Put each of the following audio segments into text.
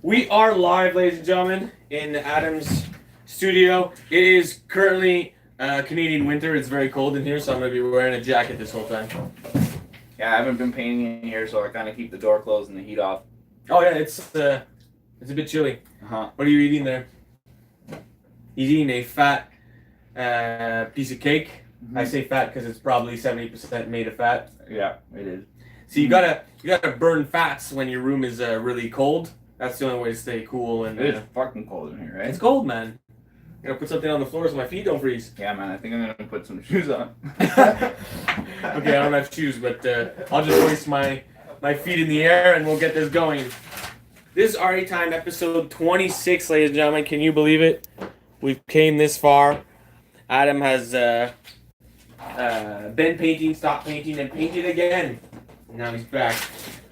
We are live, ladies and gentlemen, in Adam's studio. It is currently Canadian winter. It's very cold in here, so I'm going to be wearing a jacket this whole time. Yeah, I haven't been painting in here, so I kind of keep the door closed and the heat off. Oh yeah, it's a bit chilly. Uh-huh. What are you eating there? He's eating a fat piece of cake. Mm-hmm. I say fat because it's probably 70% made of fat. Yeah, it is. So you gotta burn fats when your room is really cold. That's the only way to stay cool. And it is fucking cold in here, right? It's cold, man. I gotta put something on the floor so my feet don't freeze. Yeah, man. I think I'm gonna put some shoes on. Okay, I don't have shoes, but I'll just hoist my feet in the air and we'll get this going. This is Arty Time, episode 26, ladies and gentlemen. Can you believe it? We've came this far. Adam has been painting, stopped painting, and painted again. Now he's back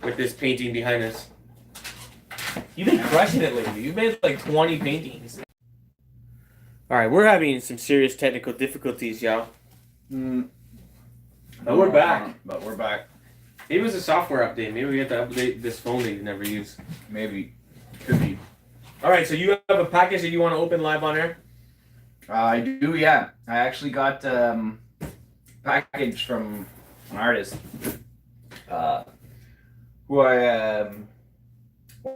with this painting behind us. You've been crushing it lately. You've made like 20 paintings. Alright, we're having some serious technical difficulties, y'all. But we're back. Maybe it was a software update. Maybe we have to update this phone that you never use. Maybe. Could be. Alright, so you have a package that you want to open live on air? I do, yeah. I actually got a package from an artist who I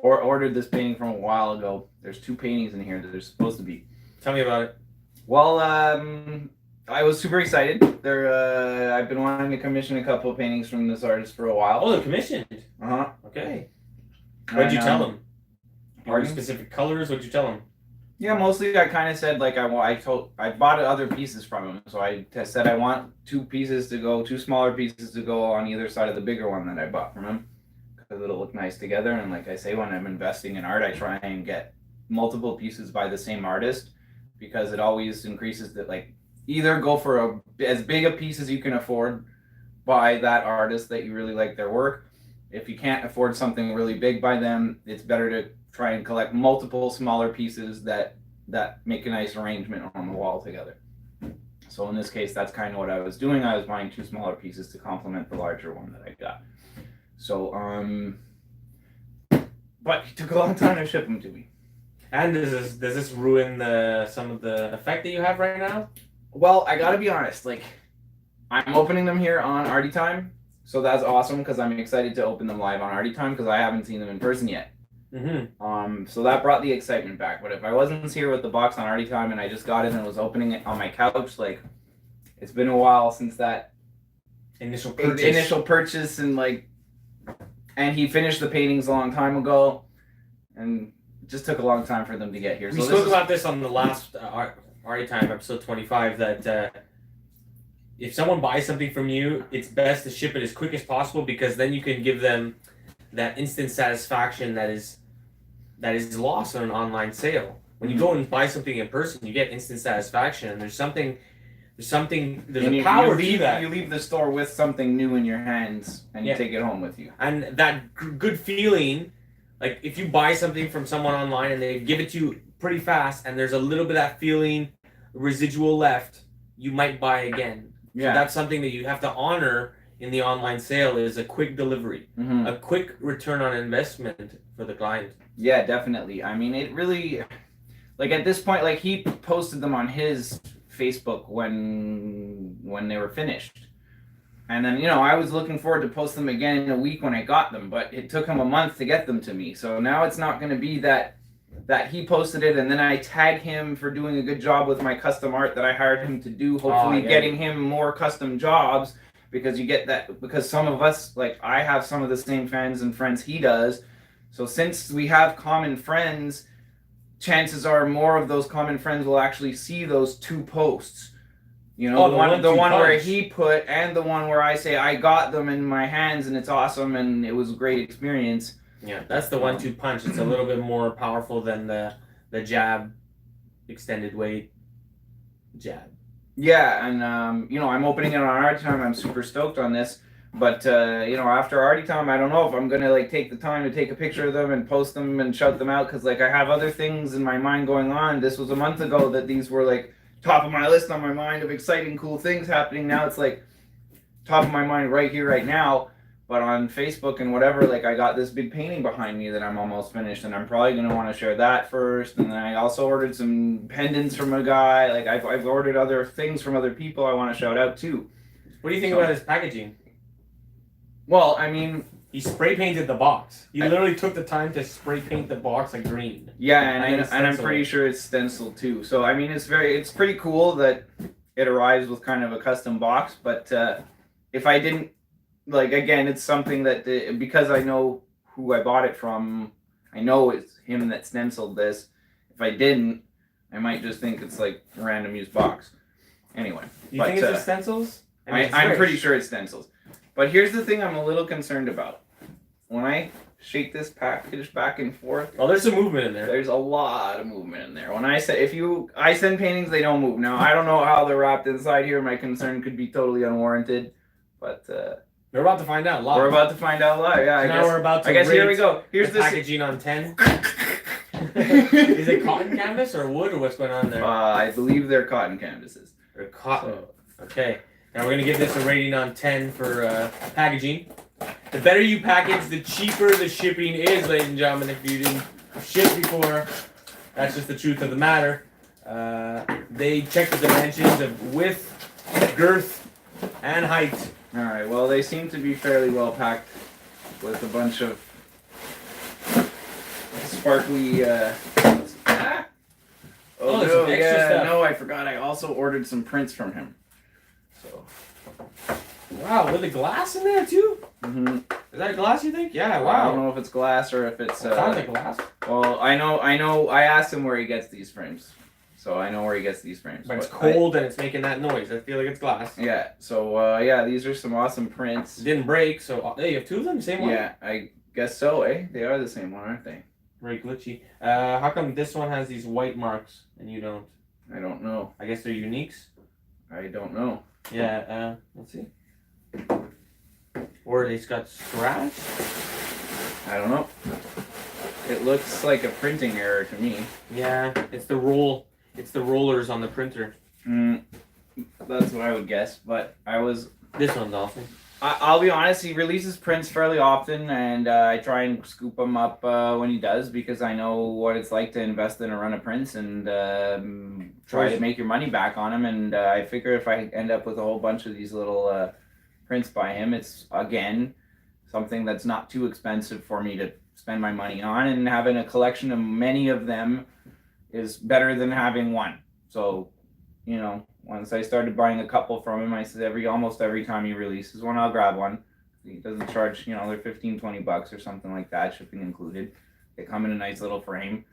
ordered this painting from a while ago. There's 2 paintings in here that there's supposed to be. Tell me about it. Well, I was super excited. I've been wanting to commission a couple of paintings from this artist for a while. Oh, they're commissioned? Uh-huh. Okay. What'd you tell him? Pardon? Specific colors? What'd you tell him? Yeah, mostly I kind of said, like, I bought other pieces from him. So I said I want 2 smaller pieces to go on either side of the bigger one that I bought from him. Because it'll look nice together. And like I say, when I'm investing in art, I try and get multiple pieces by the same artist. Because it always increases that, like, either go for as big a piece as you can afford by that artist that you really like their work. If you can't afford something really big by them, it's better to try and collect multiple smaller pieces that make a nice arrangement on the wall together. So in this case, that's kind of what I was doing. I was buying 2 smaller pieces to complement the larger one that I got. So, but it took a long time to ship them to me. And does this ruin some of the effect that you have right now? Well, I gotta be honest, like, I'm opening them here on Arty Time, so that's awesome because I'm excited to open them live on Arty Time because I haven't seen them in person yet. Mm-hmm. So that brought the excitement back. But if I wasn't here with the box on Arty Time and I just got it and was opening it on my couch, like, it's been a while since that initial purchase and he finished the paintings a long time ago, and it just took a long time for them to get here. We spoke about this on the last Arty Time, episode 25, that if someone buys something from you, it's best to ship it as quick as possible because then you can give them that instant satisfaction that is lost on an online sale. When you go and buy something in person, you get instant satisfaction, and there's a power to that. You leave the store with something new in your hands, and you take it home with you. And that good feeling, like if you buy something from someone online and they give it to you pretty fast, and there's a little bit of that feeling residual left, you might buy again. Yeah. So that's something that you have to honor in the online sale, is a quick delivery, a quick return on investment for the client. Yeah, definitely. I mean, it really, like, at this point, like, he posted them on his Facebook when they were finished. And then, I was looking forward to post them again in a week when I got them, but it took him a month to get them to me. So now it's not going to be that he posted it and then I tag him for doing a good job with my custom art that I hired him to do, hopefully getting him more custom jobs, because you get that, because some of us, like, I have some of the same fans and friends he does. So since we have common friends, chances are more of those common friends will actually see those 2 posts. The one where he put and the one where I say I got them in my hands and it's awesome and it was a great experience. Yeah, that's the 1-2 punch. It's a little bit more powerful than the jab, extended weight jab. Yeah, and I'm opening it on Arty Time. I'm super stoked on this. But after Arty Time, I don't know if I'm gonna take the time to take a picture of them and post them and shout them out, because I have other things in my mind going on. This was a month ago that these were top of my list on my mind of exciting, cool things happening. Now it's top of my mind right here, right now. But on Facebook and whatever, like I got this big painting behind me that I'm almost finished, and I'm probably gonna want to share that first. And then I also ordered some pendants from a guy. Like I've ordered other things from other people I want to shout out too. What do you think about his packaging? Well, I mean, he spray painted the box. He literally took the time to spray paint the box like green. Yeah, and I'm pretty sure it's stenciled too. So I mean, it's pretty cool that it arrives with kind of a custom box. But if I didn't, like, again, it's something that because I know who I bought it from, I know it's him that stenciled this. If I didn't, I might just think it's like a random used box. Anyway, you think it's just stencils? I'm pretty sure it's stencils. But here's the thing I'm a little concerned about. When I shake this package back and forth, oh, there's some movement in there. There's a lot of movement in there. When I say I send paintings, they don't move. Now I don't know how they're wrapped inside here. My concern could be totally unwarranted, but we're about to find out live. We're about to find out live. Yeah, so now we're about to. I guess here we go. Here's the packaging on 10. Is it cotton canvas or wood or what's going on there? I believe they're cotton canvases. They're cotton. So. Okay. Now we're gonna give this a rating on 10 for packaging. The better you package, the cheaper the shipping is, ladies and gentlemen. If you didn't ship before, that's just the truth of the matter. They check the dimensions of width, girth, and height. All right. Well, they seem to be fairly well packed with a bunch of sparkly. Oh no! Yeah, no, I forgot. I also ordered some prints from him. So. Wow, with the glass in there too? Mm-hmm. Is that glass, you think? Yeah, wow. I don't know if it's glass or if it's... sounds like glass. Well, I know. I asked him where he gets these frames. So I know where he gets these frames. But it's cold and it's making that noise. I feel like it's glass. Yeah, so yeah, these are some awesome prints. It didn't break, so... Hey, you have two of them? The same one? Yeah, I guess so, eh? They are the same one, aren't they? Very glitchy. How come this one has these white marks and you don't? I don't know. I guess they're uniques? I don't know. Yeah, let's see. Or it's got scratch? I don't know. It looks like a printing error to me. Yeah, it's the roll. It's the rollers on the printer. That's what I would guess, but I was... This one's awesome. I'll be honest, he releases prints fairly often, and I try and scoop them up when he does, because I know what it's like to invest in a run of prints and try to make your money back on them. And I figure if I end up with a whole bunch of these little prints by him, it's, again, something that's not too expensive for me to spend my money on, and having a collection of many of them is better than having one. So, you know, once I started buying a couple from him, I said almost every time he releases one, I'll grab one. He doesn't charge, you know, they're $15-20 or something like that, shipping included. They come in a nice little frame.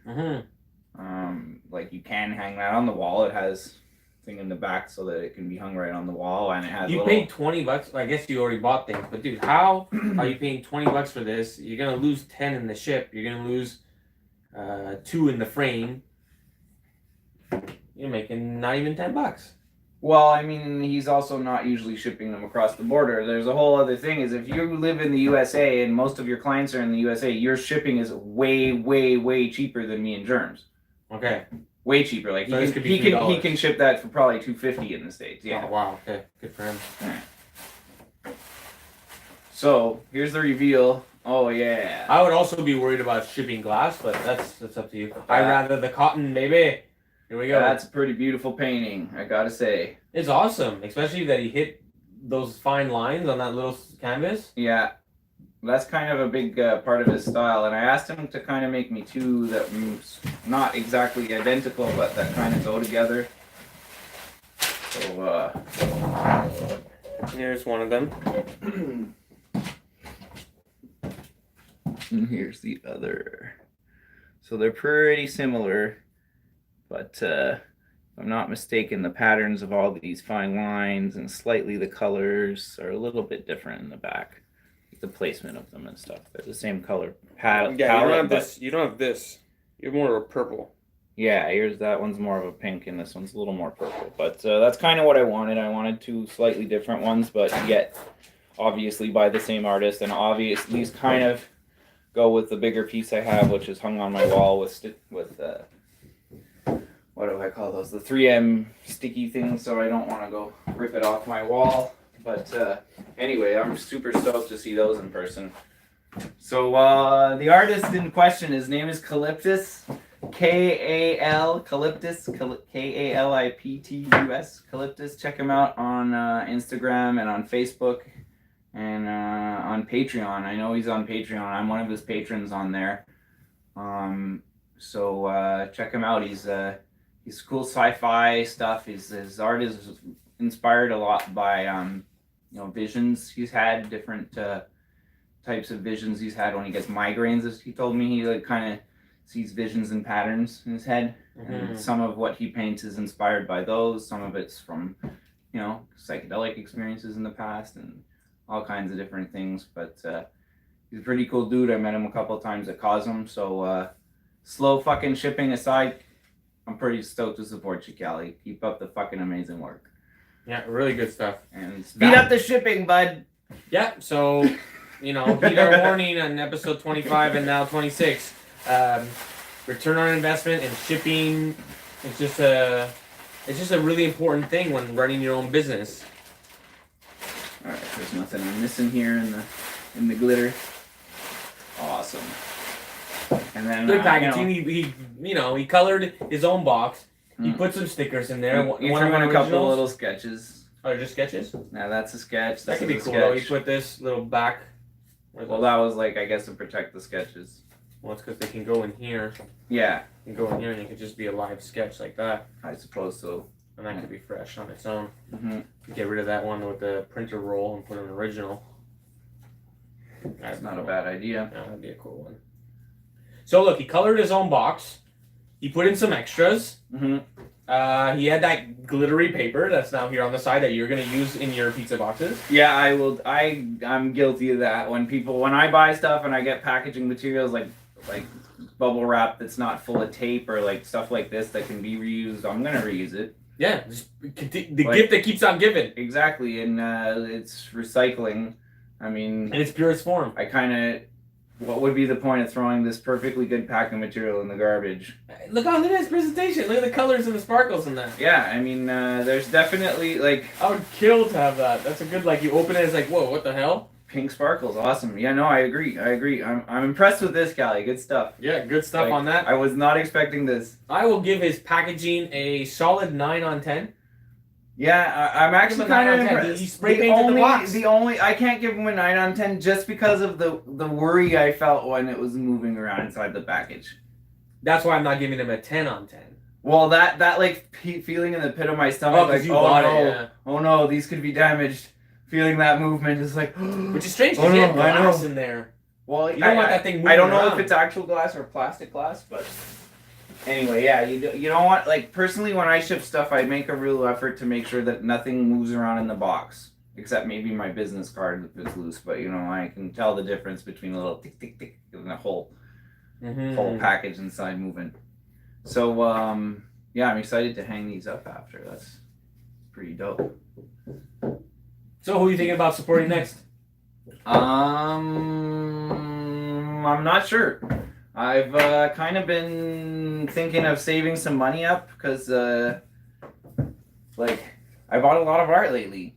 Like you can hang that on the wall. It has thing in the back so that it can be hung right on the wall, and it has. You paid $20. I guess you already bought things, but dude, how are you paying $20 for this? You're gonna lose 10 in the ship. You're gonna lose 2 in the frame. You're making not even $10. Well, I mean, he's also not usually shipping them across the border. There's a whole other thing, is if you live in the USA and most of your clients are in the USA, your shipping is way, way, way cheaper than me and Germs. Okay. Way cheaper. Like so he can ship that for probably $250 in the States. Yeah. Oh, wow. Okay. Good for him. Right. So here's the reveal. Oh yeah. I would also be worried about shipping glass, but that's up to you. I'd rather the cotton, baby. Here we go. That's a pretty beautiful painting, I gotta say. It's awesome, especially that he hit those fine lines on that little canvas. Yeah, that's kind of a big part of his style, and I asked him to kind of make me two that not exactly identical, but that kind of go together. So, here's one of them. And here's the other. So they're pretty similar. But if I'm not mistaken, the patterns of all these fine lines and slightly the colors are a little bit different in the back. The placement of them and stuff. They're the same color palette. Yeah, you don't have this. You don't have this. You're more of a purple. Yeah, here's that one's more of a pink, and this one's a little more purple. But that's kind of what I wanted. I wanted two slightly different ones, but yet obviously by the same artist, and obviously these kind of go with the bigger piece I have, which is hung on my wall with what do I call those? The 3M sticky things, so I don't want to go rip it off my wall. But anyway, I'm super stoked to see those in person. So the artist in question, his name is Calyptus, K-A-L, Calyptus, K-A-L-I-P-T-U-S, Calyptus. Check him out on Instagram and on Facebook and on Patreon. I know he's on Patreon. I'm one of his patrons on there. So check him out. He's cool sci-fi stuff. His art is inspired a lot by visions he's had, different types of visions he's had when he gets migraines. As he told me, he like kind of sees visions and patterns in his head. And some of what he paints is inspired by those. Some of it's from psychedelic experiences in the past and all kinds of different things. But he's a pretty cool dude. I met him a couple of times at Cosm. So slow fucking shipping aside, I'm pretty stoked to support you, Callie. Keep up the fucking amazing work. Yeah, really good stuff. And speed up the shipping, bud. Yeah, so, heed our warning on episode 25 and now 26. Return on investment and shipping, it's just a really important thing when running your own business. All right, there's nothing I'm missing here in the glitter. Awesome. And then good packaging. He colored his own box. He put some stickers in there. You threw in a couple of little sketches. Oh, just sketches? Now that's a sketch. That could be cool though. He put this little back. Well, that was I guess to protect the sketches. Well, it's because they can go in here. Yeah. You can go in here and it could just be a live sketch like that. I suppose so. And that could be fresh on its own. Mm-hmm. Get rid of that one with the printer roll and put an original. That's not a bad idea. No, that'd be a cool one. So look, he colored his own box. He put in some extras. Mm-hmm. He had that glittery paper that's now here on the side that you're gonna use in your pizza boxes. Yeah, I will. I'm guilty of that. When I buy stuff and I get packaging materials like bubble wrap that's not full of tape or like stuff like this that can be reused, I'm gonna reuse it. Yeah, just the gift that keeps on giving. Exactly, and it's recycling. I mean, in its purest form. What would be the point of throwing this perfectly good pack of material in the garbage? Look at his presentation. Look at the colors and the sparkles in that. Yeah, I mean, there's definitely I would kill to have that. That's a good you open it, it's whoa, what the hell? Pink sparkles, awesome. Yeah, no, I agree. I'm impressed with this, Callie. Good stuff. Yeah, good stuff on that. I was not expecting this. I will give his packaging a solid 9 on 10. Yeah, I'm actually kind of impressed. He spray painted the box. I can't give him a 9 on 10 just because of the worry I felt when it was moving around inside the package. That's why I'm not giving him a 10 on 10. Well, that feeling in the pit of my stomach, oh no, these could be damaged. Feeling that movement is which is strange because you have glass in there. Well, you don't want that thing moving I don't know around. if it's actual glass or plastic glass, but anyway, yeah, you don't want, personally when I ship stuff, I make a real effort to make sure that nothing moves around in the box, except maybe my business card if it's loose, but I can tell the difference between a little tick tick tick and a whole package inside moving. So yeah, I'm excited to hang these up after. That's pretty dope. So who are you thinking about supporting next? I'm not sure. I've kind of been thinking of saving some money up because I bought a lot of art lately.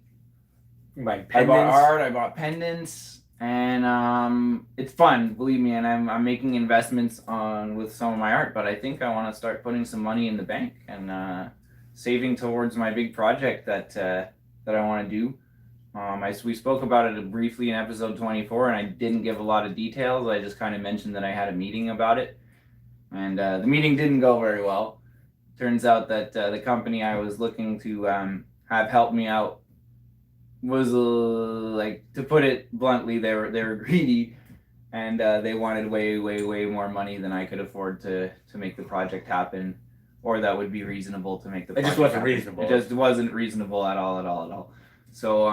I bought art, I bought pendants, and it's fun, believe me, and I'm making investments with some of my art, but I think I want to start putting some money in the bank and saving towards my big project that I want to do. We spoke about it briefly in episode 24, and I didn't give a lot of details. I just kind of mentioned that I had a meeting about it, and the meeting didn't go very well. Turns out that the company I was looking to have help me out was to put it bluntly, they were greedy, and they wanted way more money than I could afford to make the project happen, or that would be reasonable to make the project It just wasn't happen. reasonable. It just wasn't reasonable at all. So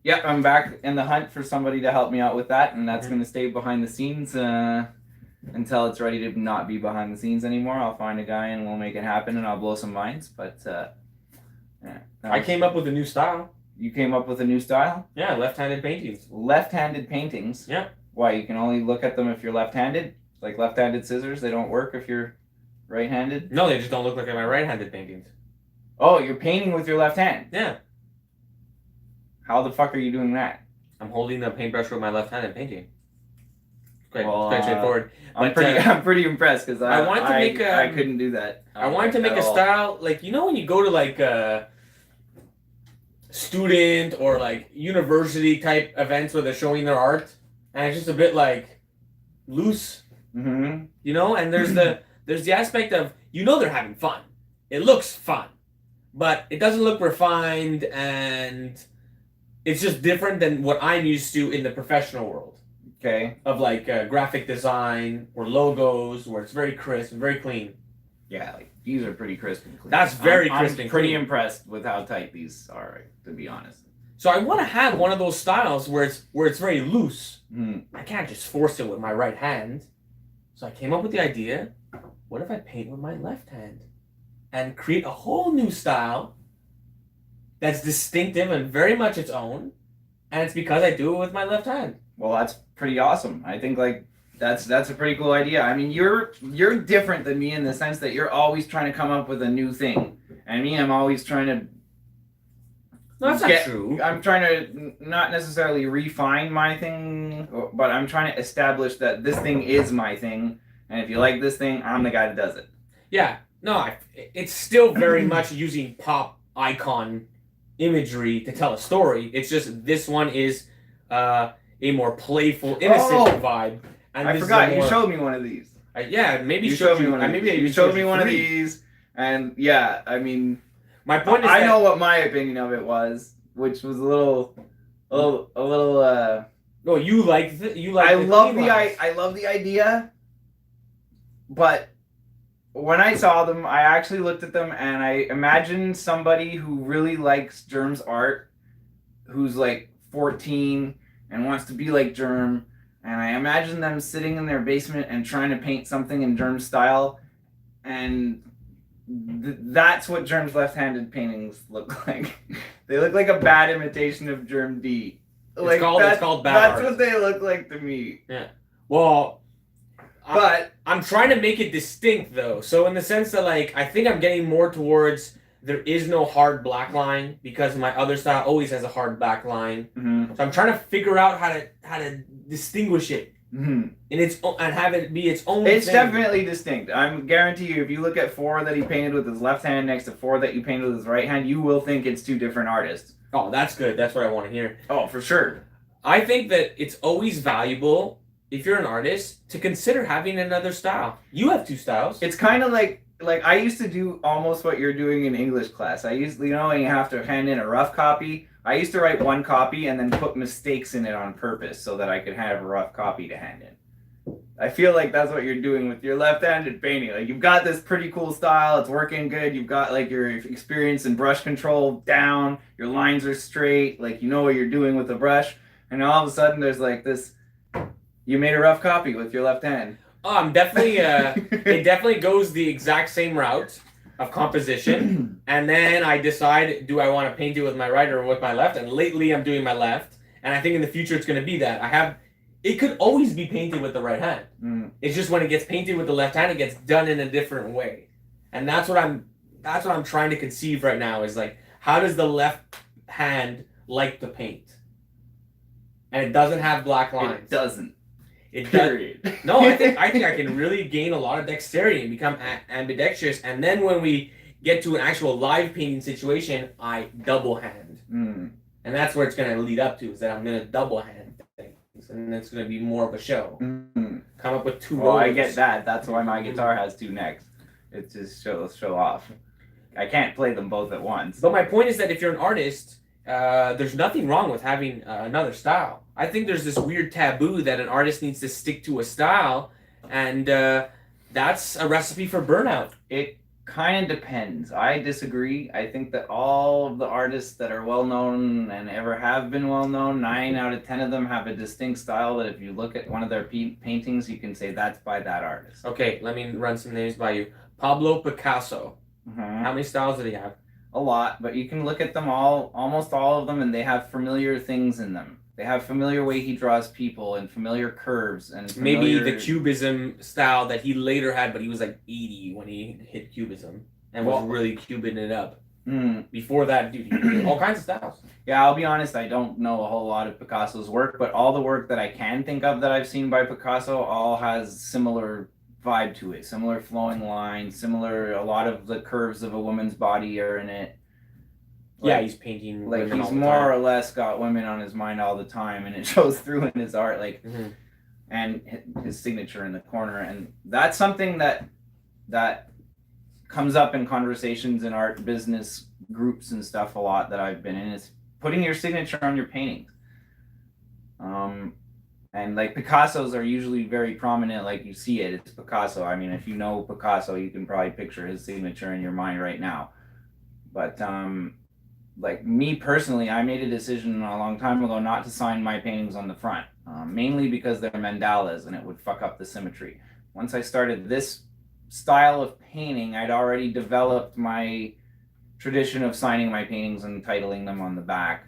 yeah, I'm back in the hunt for somebody to help me out with that, and that's going to stay behind the scenes until it's ready to not be behind the scenes anymore. I'll find a guy and we'll make it happen, and I'll blow some minds. But yeah, I came up with a new style. You came up with a new style? Yeah, left-handed paintings. Left-handed paintings? Yeah. Why, you can only look at them if you're left-handed? Like left-handed scissors, they don't work if you're right-handed? No, they just don't look like my right-handed paintings. Oh, you're painting with your left hand? Yeah. How the fuck are you doing that? I'm holding the paintbrush with my left hand and painting. Quite straightforward. I'm pretty impressed because I wanted to make I couldn't do that. I wanted to make a style like, you know, when you go to like a student or like university type events where they're showing their art and it's just a bit like loose, you know, and there's the aspect of, you know, they're having fun. It looks fun, but it doesn't look refined, and it's just different than what I'm used to in the professional world. Okay. Of like graphic design or logos where it's very crisp and very clean. Yeah, like these are pretty crisp and clean. That's very crisp and clean. I'm pretty impressed with how tight these are, to be honest. So I want to have one of those styles where it's very loose. I can't just force it with my right hand. So I came up with the idea, what if I paint with my left hand and create a whole new style that's distinctive and very much its own, and it's because I do it with my left hand. Well, that's pretty awesome. I think like that's a pretty cool idea. I mean, you're different than me in the sense that you're always trying to come up with a new thing, and me, I'm always trying to. No, that's not true. I'm trying to not necessarily refine my thing, but I'm trying to establish that this thing is my thing, and if you like this thing, I'm the guy that does it. Yeah, no, it's still very much using pop icon imagery to tell a story. It's just this one is a more playful, innocent vibe. And I forgot you showed me one of these. Yeah, maybe you showed me one. You showed me one of these, and yeah, I mean, my point is I know what my opinion of it was, which was a little. No, you like I love the idea, but when I saw them, I actually looked at them and I imagined somebody who really likes Germ's art, who's like 14 and wants to be like Germ, and I imagine them sitting in their basement and trying to paint something in Germ's style, and that's what Germ's left-handed paintings look like. They look like a bad imitation of GermDee. It's called bad art. That's what they look like to me. Yeah. Well, but I'm trying to make it distinct though. So in the sense that like I think I'm getting more towards there is no hard black line because my other style always has a hard black line. So I'm trying to figure out how to distinguish it in its own, and have it be its own. It's thing. definitely distinct. I'm guarantee you, if you look at 4 that he painted with his left hand next to 4 that you painted with his right hand, you will think it's 2 different artists. Oh, that's good. That's what I want to hear. Oh, for sure. I think that it's always valuable if you're an artist to consider having another style. You have 2 styles. It's kind of like I used to do almost what you're doing in English class. I used, you know, when you have to hand in a rough copy, I used to write one copy and then put mistakes in it on purpose so that I could have a rough copy to hand in. I feel like that's what you're doing with your left-handed painting. Like, you've got this pretty cool style, it's working good, you've got like your experience in brush control down, your lines are straight, like you know what you're doing with the brush, and all of a sudden there's like this, you made a rough copy with your left hand. Oh, I'm definitely, it definitely goes the exact same route of composition, and then I decide, do I want to paint it with my right or with my left, and lately I'm doing my left, and I think in the future it's going to be that. It could always be painted with the right hand. It's just when it gets painted with the left hand, it gets done in a different way. And that's what I'm trying to conceive right now is like, how does the left hand like to paint? And it doesn't have black lines. It doesn't. It does. No, I think I can really gain a lot of dexterity and become ambidextrous. And then when we get to an actual live painting situation, I double hand. And that's where it's going to lead up to, is that I'm going to double hand things. And it's going to be more of a show. Come up with 2 rows. I get that. That's why my guitar has 2 necks. It just show off. I can't play them both at once. But my point is that if you're an artist, there's nothing wrong with having another style. I think there's this weird taboo that an artist needs to stick to a style, and that's a recipe for burnout. It kind of depends. I disagree. I think that all of the artists that are well known and ever have been well known, 9 out of 10 of them have a distinct style that if you look at one of their paintings, you can say that's by that artist. Okay, let me run some names by you. Pablo Picasso. How many styles did he have? A lot, but you can look at them all, almost all of them, and they have familiar things in them. They have familiar way he draws people and familiar curves and familiar... Maybe the Cubism style that he later had, but he was like 80 when he hit Cubism and was really cubing it up. Before that, dude, he did all kinds of styles. Yeah, I'll be honest, I don't know a whole lot of Picasso's work, but all the work that I can think of that I've seen by Picasso all has similar vibe to it. Similar flowing lines, similar, a lot of the curves of a woman's body are in it. Yeah, he's painting like women he's all the more time. or less got women on his mind all the time, and it shows through in his art, like and his signature in the corner. And that's something that comes up in conversations in art business groups and stuff a lot that I've been in, is putting your signature on your paintings. And like Picasso's are usually very prominent, like you see it, it's Picasso. I mean, if you know Picasso, you can probably picture his signature in your mind right now. But like me personally, I made a decision a long time ago not to sign my paintings on the front, mainly because they're mandalas and it would fuck up the symmetry. Once I started this style of painting, I'd already developed my tradition of signing my paintings and titling them on the back.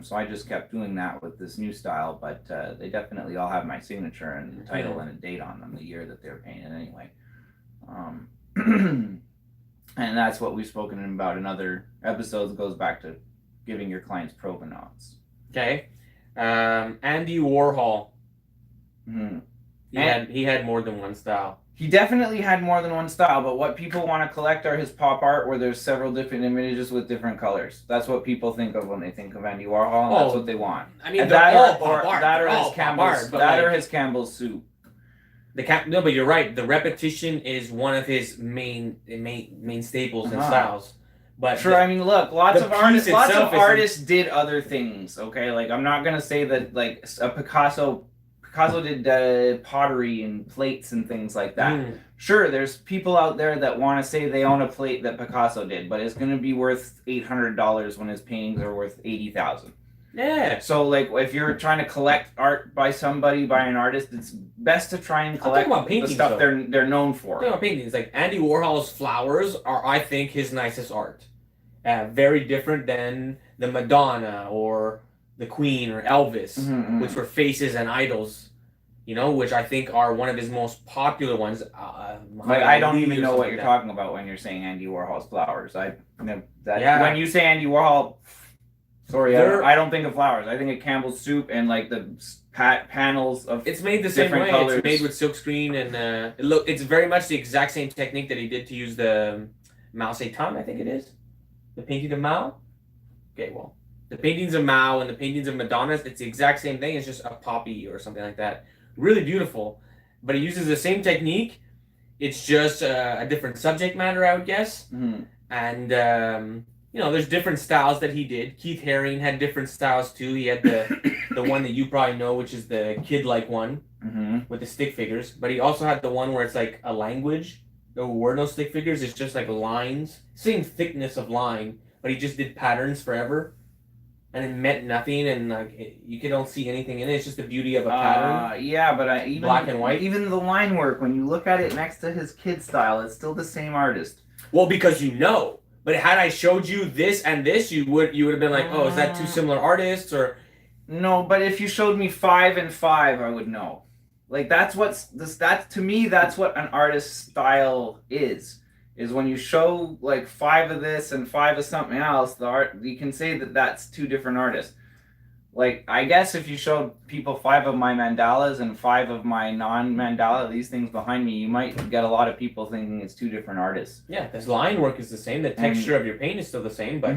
So I just kept doing that with this new style, but they definitely all have my signature and title and a date on them, the year that they're painted anyway. And that's what we've spoken about in other episodes. It goes back to giving your clients provenance. Okay. Andy Warhol. He had more than one style. He definitely had more than one style, but what people want to collect are his pop art where there's several different images with different colors. That's what people think of when they think of Andy Warhol, and that's what they want. I mean, and they're that all or, pop art. That or They're his all Campbell's, pop art, that like, or his Campbell's soup. No, but you're right. The repetition is one of his main staples and styles. But sure, I mean, look, lots of artists did other things. Okay, like I'm not gonna say that like a Picasso did pottery and plates and things like that. Sure, there's people out there that want to say they own a plate that Picasso did, but it's going to be worth $800 when his paintings are worth $80,000. Yeah. So, like, if you're trying to collect art by somebody, by an artist, it's best to try and collect the stuff they're known for. Talking about paintings, like Andy Warhol's flowers are, I think, his nicest art. Very different than the Madonna or the Queen or Elvis, which were faces and idols, you know, which I think are one of his most popular ones. Like, I don't even know what you're talking about when you're saying Andy Warhol's flowers. When you say Andy Warhol, sorry, I don't think of flowers. I think of Campbell's soup and like the panels of it's made the same way. Colors. It's made with silkscreen and it's very much the exact same technique that he did to use the Mao Zedong, I think it is, the painting of Mao. Okay, well. The paintings of Mao and the paintings of Madonnas, it's the exact same thing. It's just a poppy or something like that. Really beautiful. But he uses the same technique. It's just a different subject matter, I would guess. And, you know, there's different styles that he did. Keith Haring had different styles, too. He had the one that you probably know, which is the kid-like one with the stick figures. But he also had the one where it's like a language. There were no stick figures. It's just like lines. Same thickness of line. But he just did patterns forever. And it meant nothing, and like you don't see anything in it. It's just the beauty of a pattern. Yeah, but even black and white. Even the line work, when you look at it next to his kid style, it's still the same artist. Well, because you know. But had I showed you this and this, you would have been like, oh, is that two similar artists or? No, but if you showed me 5 and 5, I would know. Like that's to me, that's what an artist's style is when you show like 5 of this and 5 of something else, the art, you can say that that's 2 different artists. Like, I guess if you showed people 5 of my mandalas and 5 of my non-mandala, these things behind me, you might get a lot of people thinking it's 2 different artists. Yeah, this line work is the same. The texture of your paint is still the same, but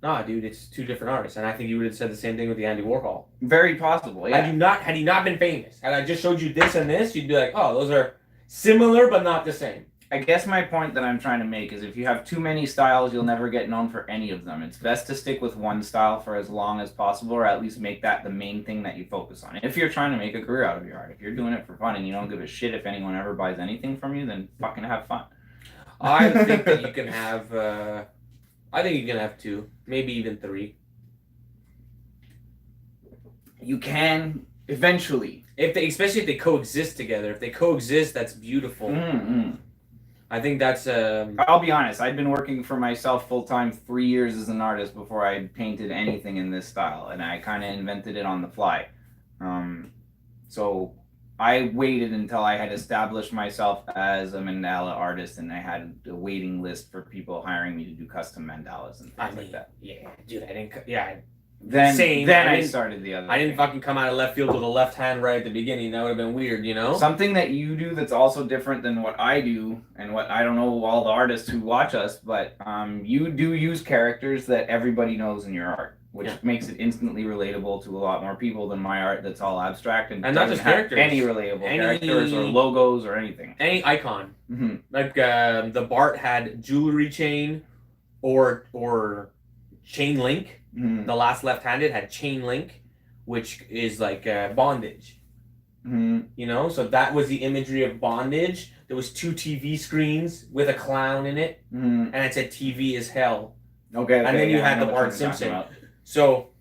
nah, dude, it's 2 different artists. And I think you would have said the same thing with the Andy Warhol. Very possible, yeah. Had he not been famous, had I just showed you this and this, you'd be like, oh, those are similar but not the same. I guess my point that I'm trying to make is if you have too many styles, you'll never get known for any of them. It's best to stick with one style for as long as possible, or at least make that the main thing that you focus on. If you're trying to make a career out of your art, if you're doing it for fun and you don't give a shit if anyone ever buys anything from you, then fucking have fun. I think that you can have, I think you can have 2, maybe even 3. You can eventually. Especially if they coexist together. If they coexist, that's beautiful. I think that's. I'll be honest. I'd been working for myself full time 3 years as an artist before I painted anything in this style, and I kind of invented it on the fly. So I waited until I had established myself as a mandala artist, and I had a waiting list for people hiring me to do custom mandalas and things like that. Yeah, dude, I didn't. Yeah, Then I started the other. I didn't fucking come out of left field with a left hand right at the beginning. That would have been weird, you know. Something that you do that's also different than what I do, and what I don't know all the artists who watch us, but you do use characters that everybody knows in your art, which makes it instantly relatable to a lot more people than my art that's all abstract and not just characters, any relatable characters or logos or anything. Any icon, like the Bart had jewelry chain, or chain link. The last left-handed had chain link, which is like bondage. You know, so that was the imagery of bondage. There was 2 TV screens with a clown in it, and it said "TV is hell." Okay. And then you had the Bart Simpson. So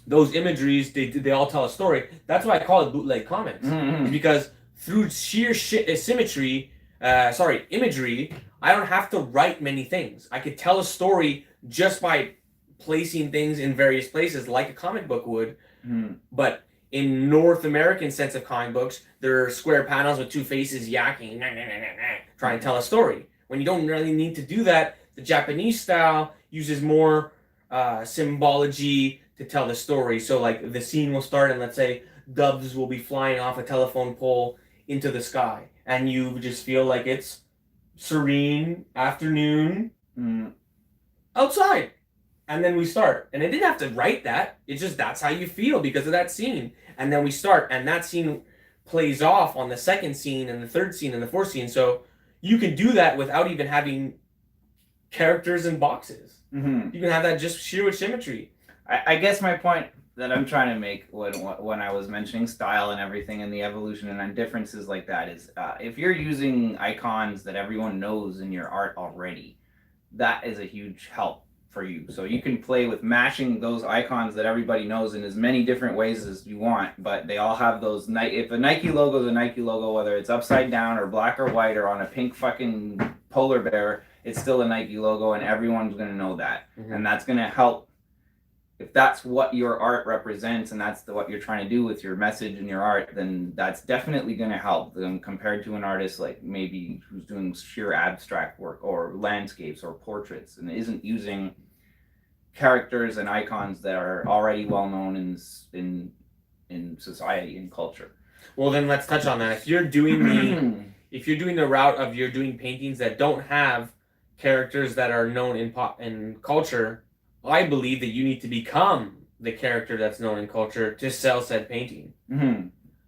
those imageries, they all tell a story. That's why I call it bootleg comics, because through sheer imagery, I don't have to write many things. I could tell a story just by placing things in various places like a comic book would. But in North American sense of comic books, there are square panels with 2 faces yakking, trying to tell a story. When you don't really need to do that, the Japanese style uses more symbology to tell the story. So like the scene will start and let's say doves will be flying off a telephone pole into the sky, and you just feel like it's serene afternoon outside. And then we start. And I didn't have to write that. It's just that's how you feel because of that scene. And then we start. And that scene plays off on the second scene and the third scene and the fourth scene. So you can do that without even having characters in boxes. You can have that just sheer with symmetry. I guess my point that I'm trying to make when I was mentioning style and everything and the evolution and differences like that is if you're using icons that everyone knows in your art already, that is a huge help for you. So you can play with mashing those icons that everybody knows in as many different ways as you want, but they all have those if a Nike logo is a Nike logo, whether it's upside down or black or white or on a pink fucking polar bear, it's still a Nike logo and everyone's going to know that. And that's going to help. If that's what your art represents and that's what you're trying to do with your message and your art, then that's definitely going to help them compared to an artist like maybe who's doing sheer abstract work or landscapes or portraits and isn't using characters and icons that are already well known in society and culture. Well, then let's touch on that. If you're doing the route of you're doing paintings that don't have characters that are known in pop and culture, I believe that you need to become the character that's known in culture to sell said painting.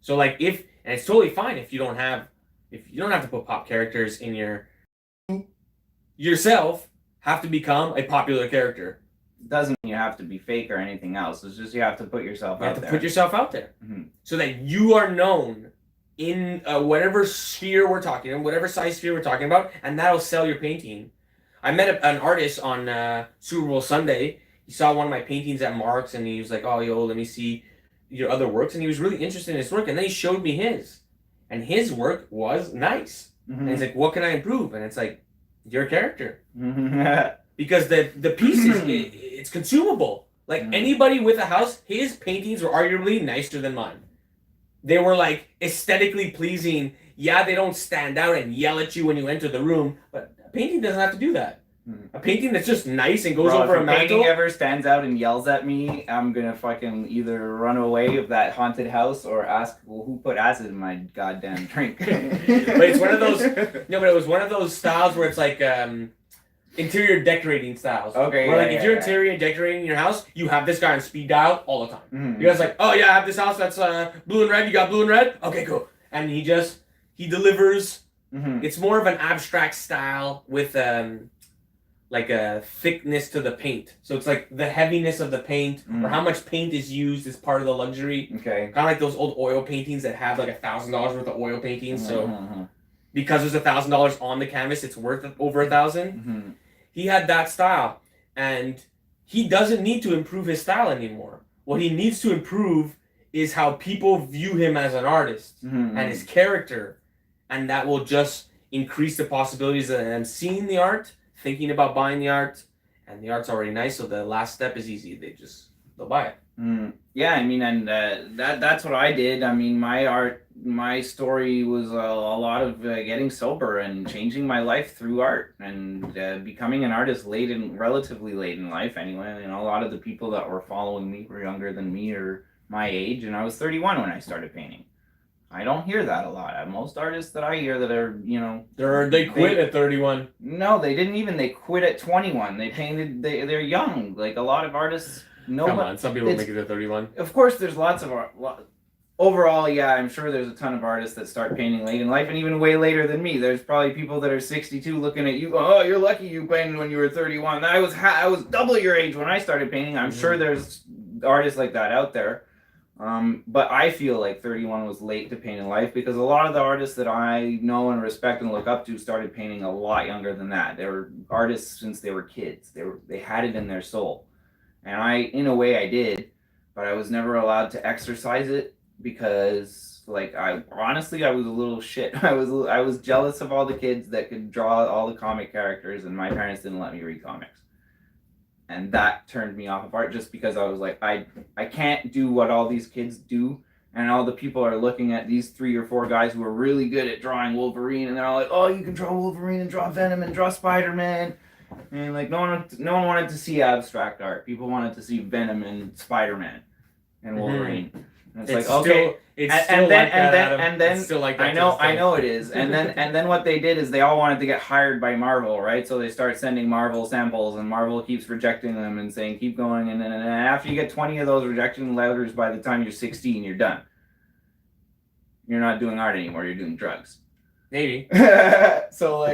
So like and it's totally fine if you don't have to put pop characters in yourself have to become a popular character. Doesn't mean you have to be fake or anything else. It's just you have to put yourself out there. Put yourself out there so that you are known in whatever sphere we're talking in, whatever size sphere we're talking about, and that'll sell your painting. I met an artist on Super Bowl Sunday. He saw one of my paintings at Mark's, and he was like, "Oh, yo, let me see your other works." And he was really interested in his work, and then he showed me his, and his work was nice. And he's like, "What can I improve?" And it's like, your character. Because the piece it's consumable. Like anybody with a house, his paintings were arguably nicer than mine. They were like aesthetically pleasing. Yeah, they don't stand out and yell at you when you enter the room, but a painting doesn't have to do that. A painting that's just nice and goes over a mantle. If a painting ever stands out and yells at me, I'm gonna fucking either run away of that haunted house or ask, well, who put acid in my goddamn drink? But it's one of those. No, but it was one of those styles where it's like interior decorating styles. Okay. Where if you're interior decorating your house, you have this guy on speed dial all the time. You guys like, oh yeah, I have this house that's blue and red. You got blue and red? Okay, cool. And he delivers. It's more of an abstract style with like a thickness to the paint. So it's like the heaviness of the paint or how much paint is used is part of the luxury. Okay. Kind of like those old oil paintings that have like $1,000 worth of oil paintings. So because there's $1,000 on the canvas, it's worth over $1,000. He had that style, and he doesn't need to improve his style anymore. What he needs to improve is how people view him as an artist and his character, and that will just increase the possibilities of them seeing the art, thinking about buying the art, and the art's already nice, so the last step is easy. They'll buy it. Yeah, I mean, and that's what I did. I mean, my art my story was a lot of getting sober and changing my life through art and becoming an artist relatively late in life anyway. A lot of the people that were following me were younger than me or my age, and I was 31 when I started painting. I don't hear that a lot. Most artists that I hear that are, they quit at 31. No, they didn't even. They quit at 21. They painted. They're young. Like a lot of artists. Come on, some people make it at 31. Of course, there's lots of art. Overall, yeah, I'm sure there's a ton of artists that start painting late in life, and even way later than me. There's probably people that are 62 looking at you. Oh, you're lucky you painted when you were 31. I was double your age when I started painting. I'm sure there's artists like that out there. But I feel like 31 was late to paint in life because a lot of the artists that I know and respect and look up to started painting a lot younger than that. They were artists since they were kids. They had it in their soul. And in a way I did, but I was never allowed to exercise it because I was a little shit. I was jealous of all the kids that could draw all the comic characters, and my parents didn't let me read comics. And that turned me off of art just because I was like, I can't do what all these kids do. And all the people are looking at these 3 or 4 guys who are really good at drawing Wolverine. And they're all like, oh, you can draw Wolverine and draw Venom and draw Spider-Man. And no one wanted to see abstract art. People wanted to see Venom and Spider-Man and Wolverine. And it's like, okay. And then I know it is. And then what they did is they all wanted to get hired by Marvel, right? So they start sending Marvel samples, and Marvel keeps rejecting them and saying keep going. And then after you get 20 of those rejection letters, by the time you're 16, you're done. You're not doing art anymore. You're doing drugs. Maybe. So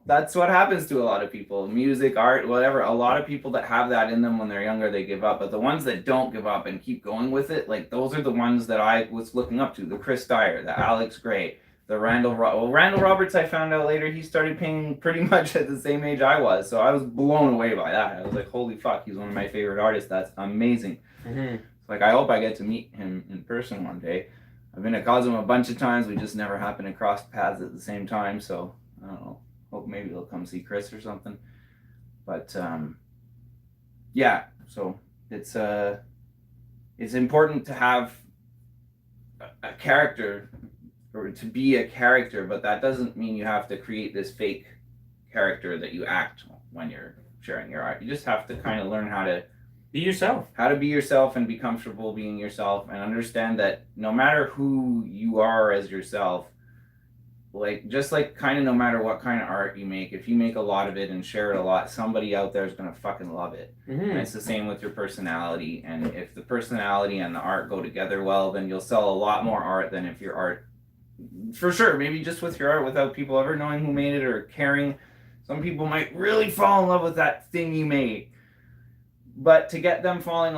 that's what happens to a lot of people. Music, art, whatever. A lot of people that have that in them when they're younger, they give up. But the ones that don't give up and keep going with it, those are the ones that I was looking up to. The Chris Dyer, the Alex Gray, the Randall Roberts, I found out later, he started painting pretty much at the same age I was. So I was blown away by that. I was like, holy fuck, he's one of my favorite artists. That's amazing. I hope I get to meet him in person one day. I've been to Cosmo a bunch of times. We just never happened to cross paths at the same time. So I don't know. Hope maybe they'll come see Chris or something. But yeah. So it's important to have a character or to be a character, but that doesn't mean you have to create this fake character that you act when you're sharing your art. You just have to kind of learn how to be yourself. How to be yourself and be comfortable being yourself, and understand that no matter who you are as yourself, kind of no matter what kind of art you make, if you make a lot of it and share it a lot, somebody out there is going to fucking love it. And it's the same with your personality. And if the personality and the art go together well, then you'll sell a lot more art than if your art, for sure, maybe just with your art without people ever knowing who made it or caring. Some people might really fall in love with that thing you made. But to get them falling in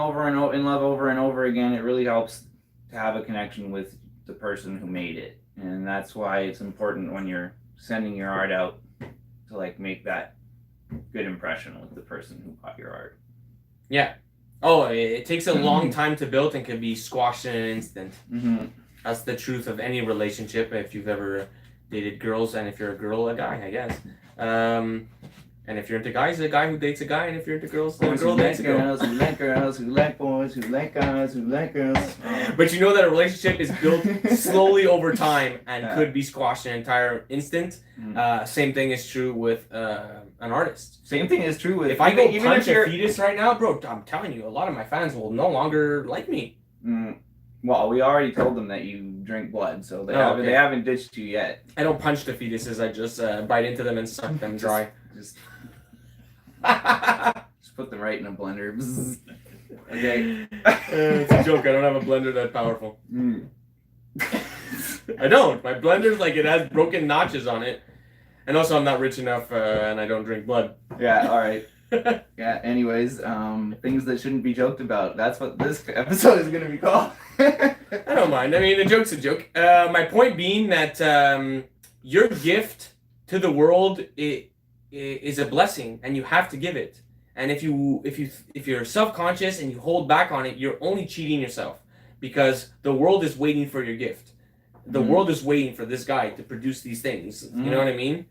love over and over again, it really helps to have a connection with the person who made it. And that's why it's important when you're sending your art out to make that good impression with the person who bought your art. Yeah. Oh, it takes a long time to build and can be squashed in an instant. That's the truth of any relationship, if you've ever dated girls, and if you're a girl, a guy, I guess. And if you're into guys, a guy who dates a guy, and if you're into girls, a girl dates a girl. Girls who like girls, who like boys, who like guys, who like girls. But you know that a relationship is built slowly over time and could be squashed in an entire instant. Same thing is true with an artist. Same thing is true with... If I go punch a fetus right now, bro, I'm telling you, a lot of my fans will no longer like me. Well, we already told them that you drink blood, so they haven't ditched you yet. I don't punch the fetuses, I just bite into them and suck them dry. Just put them right in a blender. Okay. It's a joke. I don't have a blender that powerful. I don't. My blender's it has broken notches on it. And also I'm not rich enough and I don't drink blood. Yeah, all right. Yeah, anyways, things that shouldn't be joked about. That's what this episode is going to be called. I don't mind. I mean, a joke's a joke. My point being that your gift to the world is a blessing, and you have to give it. And if you're self-conscious and you hold back on it, you're only cheating yourself, because the world is waiting for your gift. The world is waiting for this guy to produce these things. You know what I mean?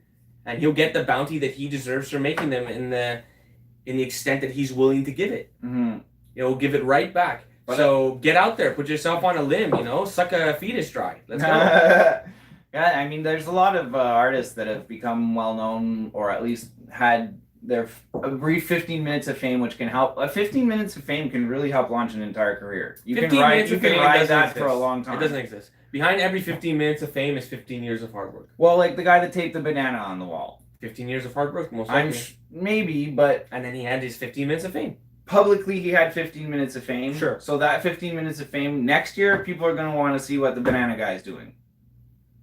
And he'll get the bounty that he deserves for making them in the extent that he's willing to give it. He'll give it right back. So get out there, put yourself on a limb, suck a fetus dry. Let's go. Yeah, I mean, there's a lot of artists that have become well known, or at least had their a brief 15 minutes of fame, which can help. 15 minutes of fame can really help launch an entire career. You can ride that for a long time. It doesn't exist. Behind every 15 minutes of fame is 15 years of hard work. Well, like the guy that taped the banana on the wall. 15 years of hard work, most likely. Maybe, but... And then he had his 15 minutes of fame. Publicly, he had 15 minutes of fame. Sure. So that 15 minutes of fame, next year, people are going to want to see what the banana guy is doing.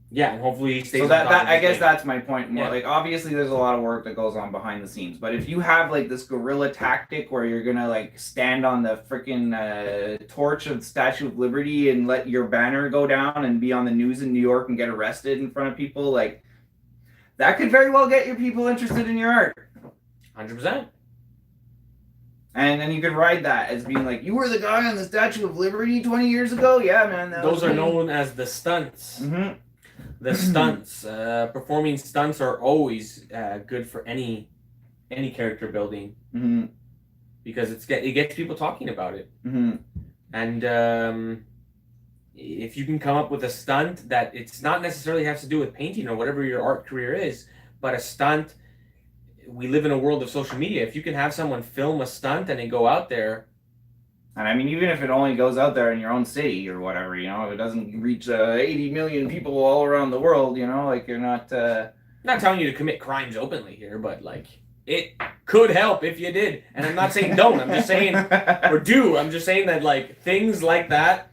Yeah, and hopefully he stays on top of I guess that's my point more. Yeah. Like, obviously, there's a lot of work that goes on behind the scenes. But if you have, like, this guerrilla tactic where you're going to, like, stand on the freaking torch of the Statue of Liberty and let your banner go down and be on the news in New York and get arrested in front of people, like, that could very well get your people interested in your art. 100%. And then you could ride that as being like, you were the guy on the Statue of Liberty 20 years ago? Yeah, man. Those are known as the stunts. Mm-hmm. The stunts. Performing stunts are always good for any character building. Mm-hmm. Because it gets people talking about it. Mm-hmm. And if you can come up with a stunt that it's not necessarily has to do with painting or whatever your art career is, but a stunt... We live in a world of social media. If you can have someone film a stunt and then go out there... And I mean, even if it only goes out there in your own city or whatever, if it doesn't reach 80 million people all around the world, like you're not... Not telling you to commit crimes openly here, but like, it could help if you did. And I'm not saying don't, I'm just saying, or do. I'm just saying that like, things like that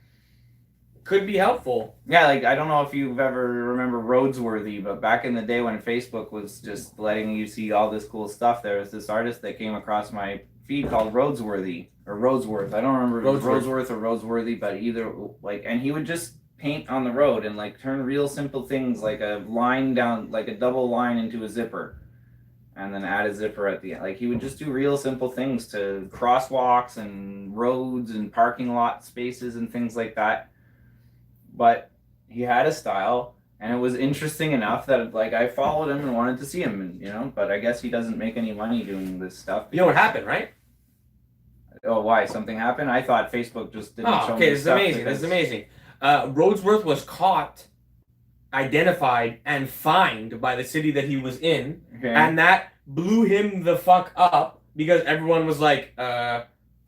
could be helpful. Yeah, like, I don't know if you've ever remember Roadsworthy, but back in the day when Facebook was just letting you see all this cool stuff, there was this artist that came across my feed called Roadsworthy, or Roadsworth. I don't remember if it was Roadsworth or Roadsworthy, but either, like, and he would just paint on the road and, like, turn real simple things, like a line down, like a double line into a zipper, and then add a zipper at the end. Like, he would just do real simple things to crosswalks and roads and parking lot spaces and things like that. But he had a style, and it was interesting enough that, like, I followed him and wanted to see him, and, but I guess he doesn't make any money doing this stuff. You know what happened, right? Oh, why? Something happened? I thought Facebook just didn't show me. Okay, this is amazing. This is amazing. Roadsworth was caught, identified, and fined by the city that he was in, and that blew him the fuck up because everyone was like,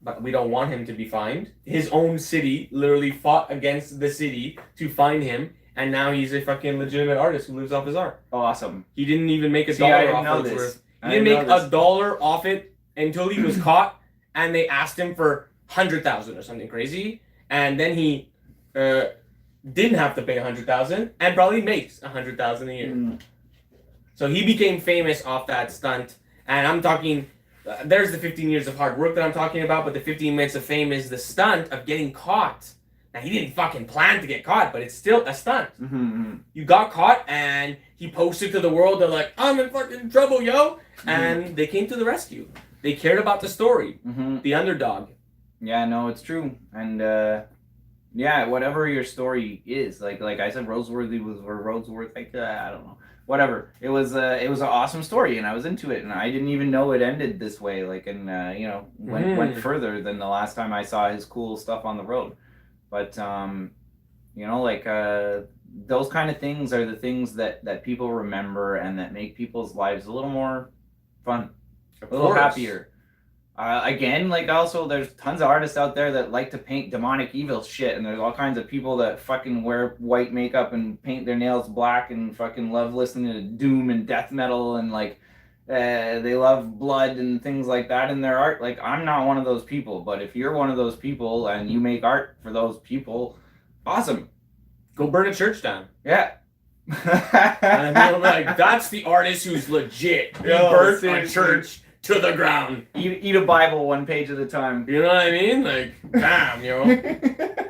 but we don't want him to be fined. His own city literally fought against the city to fine him, and now he's a fucking legitimate artist who lives off his art. Awesome. He didn't even make $1 off Roadsworth. He didn't make $1 off it until he was caught, and they asked him for $100,000 or something crazy, and then he didn't have to pay $100,000 and probably makes $100,000 a year. So he became famous off that stunt, and I'm talking. There's the 15 years of hard work that I'm talking about, but the 15 minutes of fame is the stunt of getting caught. Now, he didn't fucking plan to get caught, but it's still a stunt. Mm-hmm. You got caught, and he posted to the world, they're like, I'm in fucking trouble, yo! And they came to the rescue. They cared about the story, the underdog. Yeah, no, it's true. And, yeah, whatever your story is, like I said, Roadsworthy was, or Roadsworth, like, I don't know. Whatever. It was an awesome story, and I was into it, and I didn't even know it ended this way. Like, and went further than the last time I saw his cool stuff on the road. But those kind of things are the things that people remember and that make people's lives a little more fun, a little happier. Again, like, also, there's tons of artists out there that like to paint demonic evil shit, and there's all kinds of people that fucking wear white makeup and paint their nails black and fucking love listening to doom and death metal, and, like, they love blood and things like that in their art. Like, I'm not one of those people, but if you're one of those people and you make art for those people, awesome. Go burn a church down. Yeah. And I'm like, that's the artist who's legit. He burnt a church to the ground. Eat a Bible one page at a time. You know what I mean? Like, damn,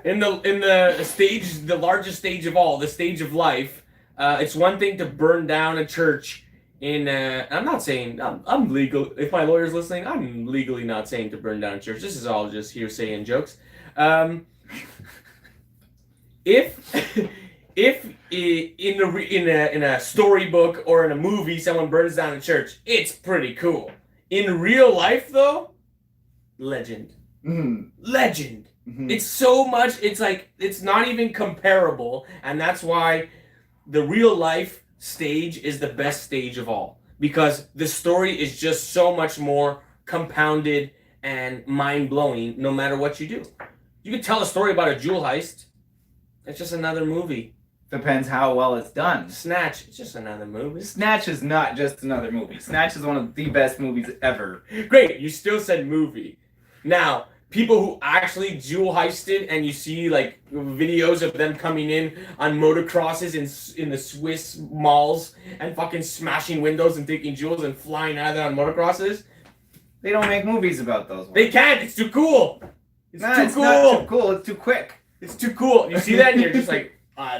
in the stage, the largest stage of all, the stage of life, it's one thing to burn down a church in, I'm not saying, I'm legal, if my lawyer's listening, I'm legally not saying to burn down a church. This is all just hearsay and jokes. If in a storybook or in a movie someone burns down a church, it's pretty cool. In real life, though, legend. Mm-hmm. Legend. It's so much. It's like it's not even comparable, and that's why the real life stage is the best stage of all, because the story is just so much more compounded and mind blowing. No matter what you do, you can tell a story about a jewel heist. It's just another movie. Depends how well it's done. Snatch, it's just another movie. Snatch is not just another movie. Snatch is one of the best movies ever. Great, you still said movie. Now, people who actually jewel heisted, and you see like videos of them coming in on motocrosses in the Swiss malls and fucking smashing windows and taking jewels and flying out of there on motocrosses. They don't make movies about those ones. They can't. It's too cool. It's too cool. Not too cool. It's too quick. It's too cool. You see that, and you're just like,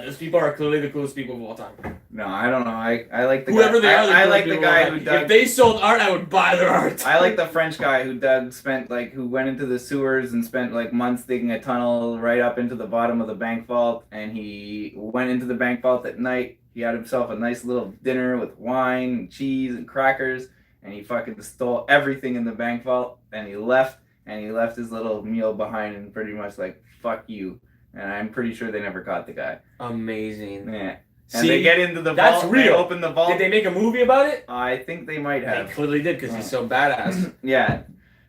those people are clearly the coolest people of all time. No, I don't know. I like the whoever guy. they are. I like the guy who dug. If they sold art, I would buy their art. I like the French guy who who went into the sewers and spent like months digging a tunnel right up into the bottom of the bank vault, and he went into the bank vault at night. He had himself a nice little dinner with wine and cheese and crackers, and he fucking stole everything in the bank vault, and he left his little meal behind, and pretty much like, fuck you. And I'm pretty sure they never caught the guy. Amazing. Yeah. And they get into the that's vault, real. They open the vault. Did they make a movie about it? I think they might have. They clearly did, because he's so badass. Yeah.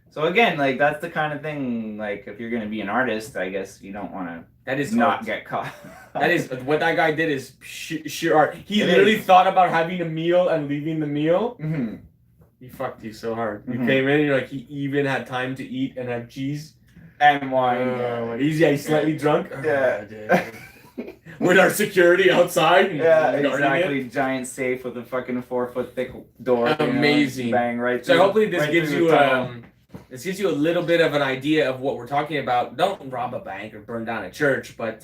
So again, like, that's the kind of thing, like, if you're going to be an artist, I guess you don't want to that is not get caught. That is, what that guy did is sheer art. He literally thought about having a meal and leaving the meal. Mm-hmm. He fucked you so hard. You came in and you're like, he even had time to eat and have cheese. And wine. He's slightly drunk. Yeah. With our security outside. Yeah, exactly. Giant safe with a fucking 4-foot thick door. Amazing. You know, bang right so through. Hopefully this right gives you a little bit of an idea of what we're talking about. Don't rob a bank or burn down a church, but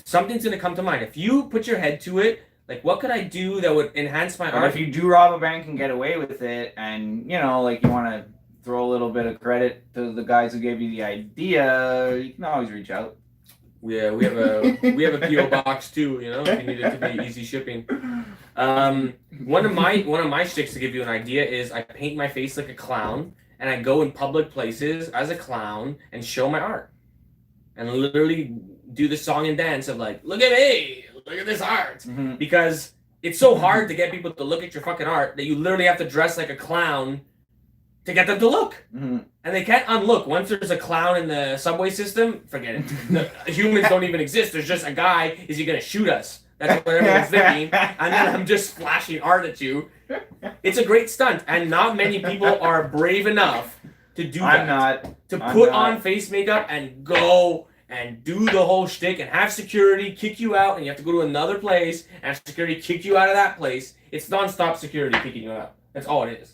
something's gonna come to mind. If you put your head to it, like, what could I do that would enhance my art? If you do rob a bank and get away with it, and you know, like, you want to throw a little bit of credit to the guys who gave you the idea, you can always reach out. Yeah, we have a PO box too. You know, if you need it to be easy shipping. One of my shticks, to give you an idea, is I paint my face like a clown, and I go in public places as a clown and show my art, and literally do the song and dance of like, look at me, look at this art, because it's so hard to get people to look at your fucking art that you literally have to dress like a clown to get them to look. And they can't unlook. Once there's a clown in the subway system, forget it. The humans don't even exist. There's just a guy. Is he going to shoot us? That's what everyone's thinking. And then I'm just flashing art at you. It's a great stunt. And not many people are brave enough to do that. To put on face makeup and go and do the whole shtick and have security kick you out, and you have to go to another place and have security kick you out of that place. It's nonstop security kicking you out. That's all it is.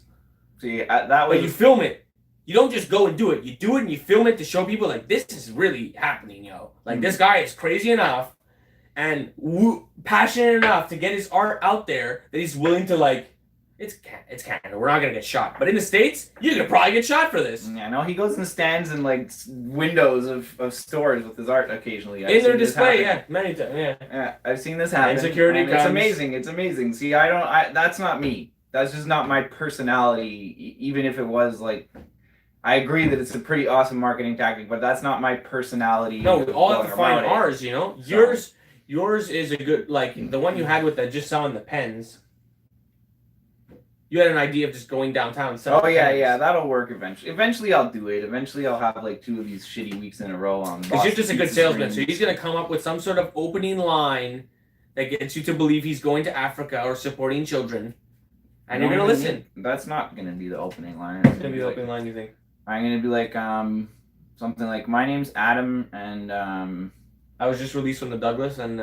See, that way. But you film it. You don't just go and do it. You do it and you film it to show people, like, this is really happening, yo. Like, this guy is crazy enough and passionate enough to get his art out there that he's willing to, like, it's Canada. We're not going to get shot. But in the States, you could probably get shot for this. Yeah, no, he goes and stands in, like, windows of stores with his art occasionally. In their display, yeah. Many times, yeah. Yeah, I've seen this happen. And security comes. It's amazing. It's amazing. See, that's not me. That's just not my personality, even if it was, like, I agree that it's a pretty awesome marketing tactic, but that's not my personality. No, we all have to find ours, you know? So. Yours is a good, like, the one you had with the just selling the pens. You had an idea of just going downtown and selling pens. Yeah, that'll work eventually. Eventually I'll do it. Eventually I'll have, like, 2 of these shitty weeks in a row on because you're just a good salesman, so he's going to come up with some sort of opening line that gets you to believe he's going to Africa or supporting children. And you're going to listen. That's not going to be the opening line. It's going to be the opening line, you think? I'm going to be like, something like, my name's Adam, and, I was just released from the Douglas, and,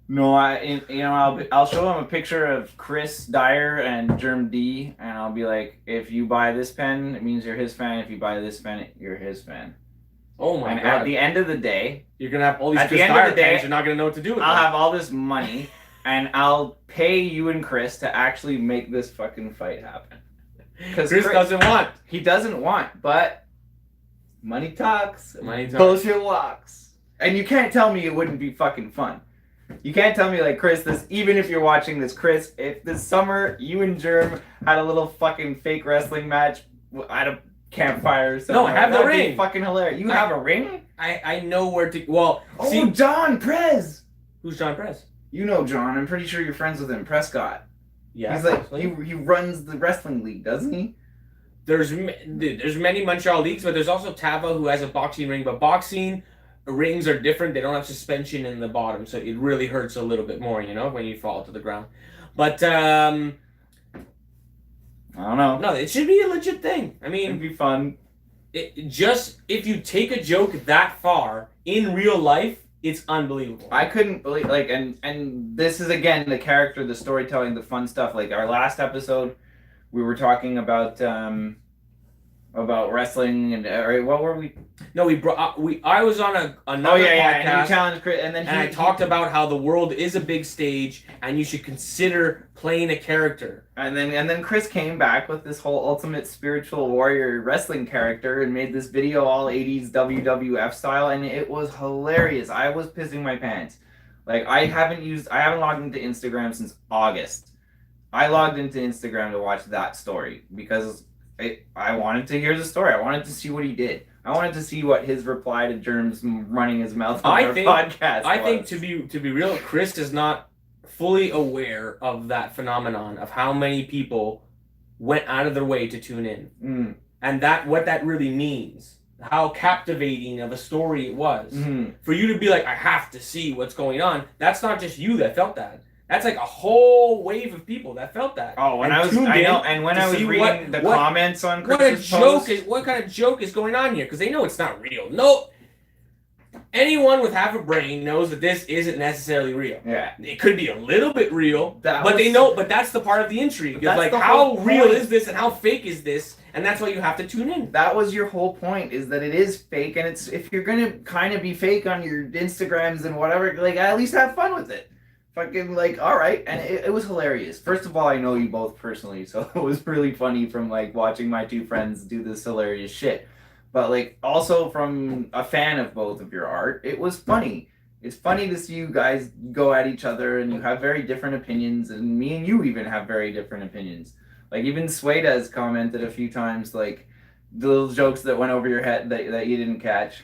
No, I'll show him a picture of Chris Dyer and GermDee, and I'll be like, if you buy this pen, it means you're his fan. If you buy this pen, you're his fan. Oh my God. At the end of the day, you're going to have all these Chris Dyer pens, you're not going to know what to do with them. I'll have all this money, and I'll pay you and Chris to actually make this fucking fight happen. Because Chris doesn't want. He doesn't want, but money talks. Money talks. Bullshit walks. And you can't tell me it wouldn't be fucking fun. You can't tell me, like, Chris, even if you're watching this, Chris, if this summer you and Germ had a little fucking fake wrestling match at a campfire or something. No, have the ring. That'd be fucking hilarious. You have a ring? I know where to. Well, Oh, see, John Prez. who's John Prez? You know John. I'm pretty sure you're friends with him. Prescott. Yeah, He's like actually. he runs the wrestling league, doesn't he? There's many Montreal leagues, but there's also Tava who has a boxing ring. But boxing rings are different. They don't have suspension in the bottom, so it really hurts a little bit more, when you fall to the ground. But I don't know. no, it should be a legit thing. I mean, It'd be fun. Just if you take a joke that far in real life, it's unbelievable. I couldn't believe and this is again the character, the storytelling, the fun stuff. Like our last episode, we were talking about wrestling and what were we? No, I was on another podcast. And you challenged Chris, and then I talked about how the world is a big stage and you should consider playing a character. And then Chris came back with this whole ultimate spiritual warrior wrestling character and made this video all 80s WWF style, and it was hilarious. I was pissing my pants. Like I haven't logged into Instagram since August. I logged into Instagram to watch that story because I wanted to hear the story. I wanted to see what he did. I wanted to see what his reply to Germs running his mouth on our podcast I think was. to be real, Chris is not fully aware of that phenomenon of how many people went out of their way to tune in. And what that really means. How captivating of a story it was. For you to be like, I have to see what's going on. That's not just you that felt that. That's like a whole wave of people that felt that. Oh, when I was reading the comments on Chris's post, what kind of joke is going on here? Because they know it's not real. No, anyone with half a brain knows that this isn't necessarily real. Yeah, it could be a little bit real, they know. But that's the part of the intrigue. It's like, how real is this and how fake is this? And that's why you have to tune in. That was your whole point, is that it is fake, and it's if you're gonna kind of be fake on your Instagrams and whatever, like at least have fun with it. Fucking like, all right, and it was hilarious. First of all, I know you both personally, so it was really funny from like watching my two friends do this hilarious shit. But like also from a fan of both of your art, it was funny. It's funny to see you guys go at each other, and you have very different opinions, and me and you even have very different opinions. Like even Sueda has commented a few times, like the little jokes that went over your head that you didn't catch.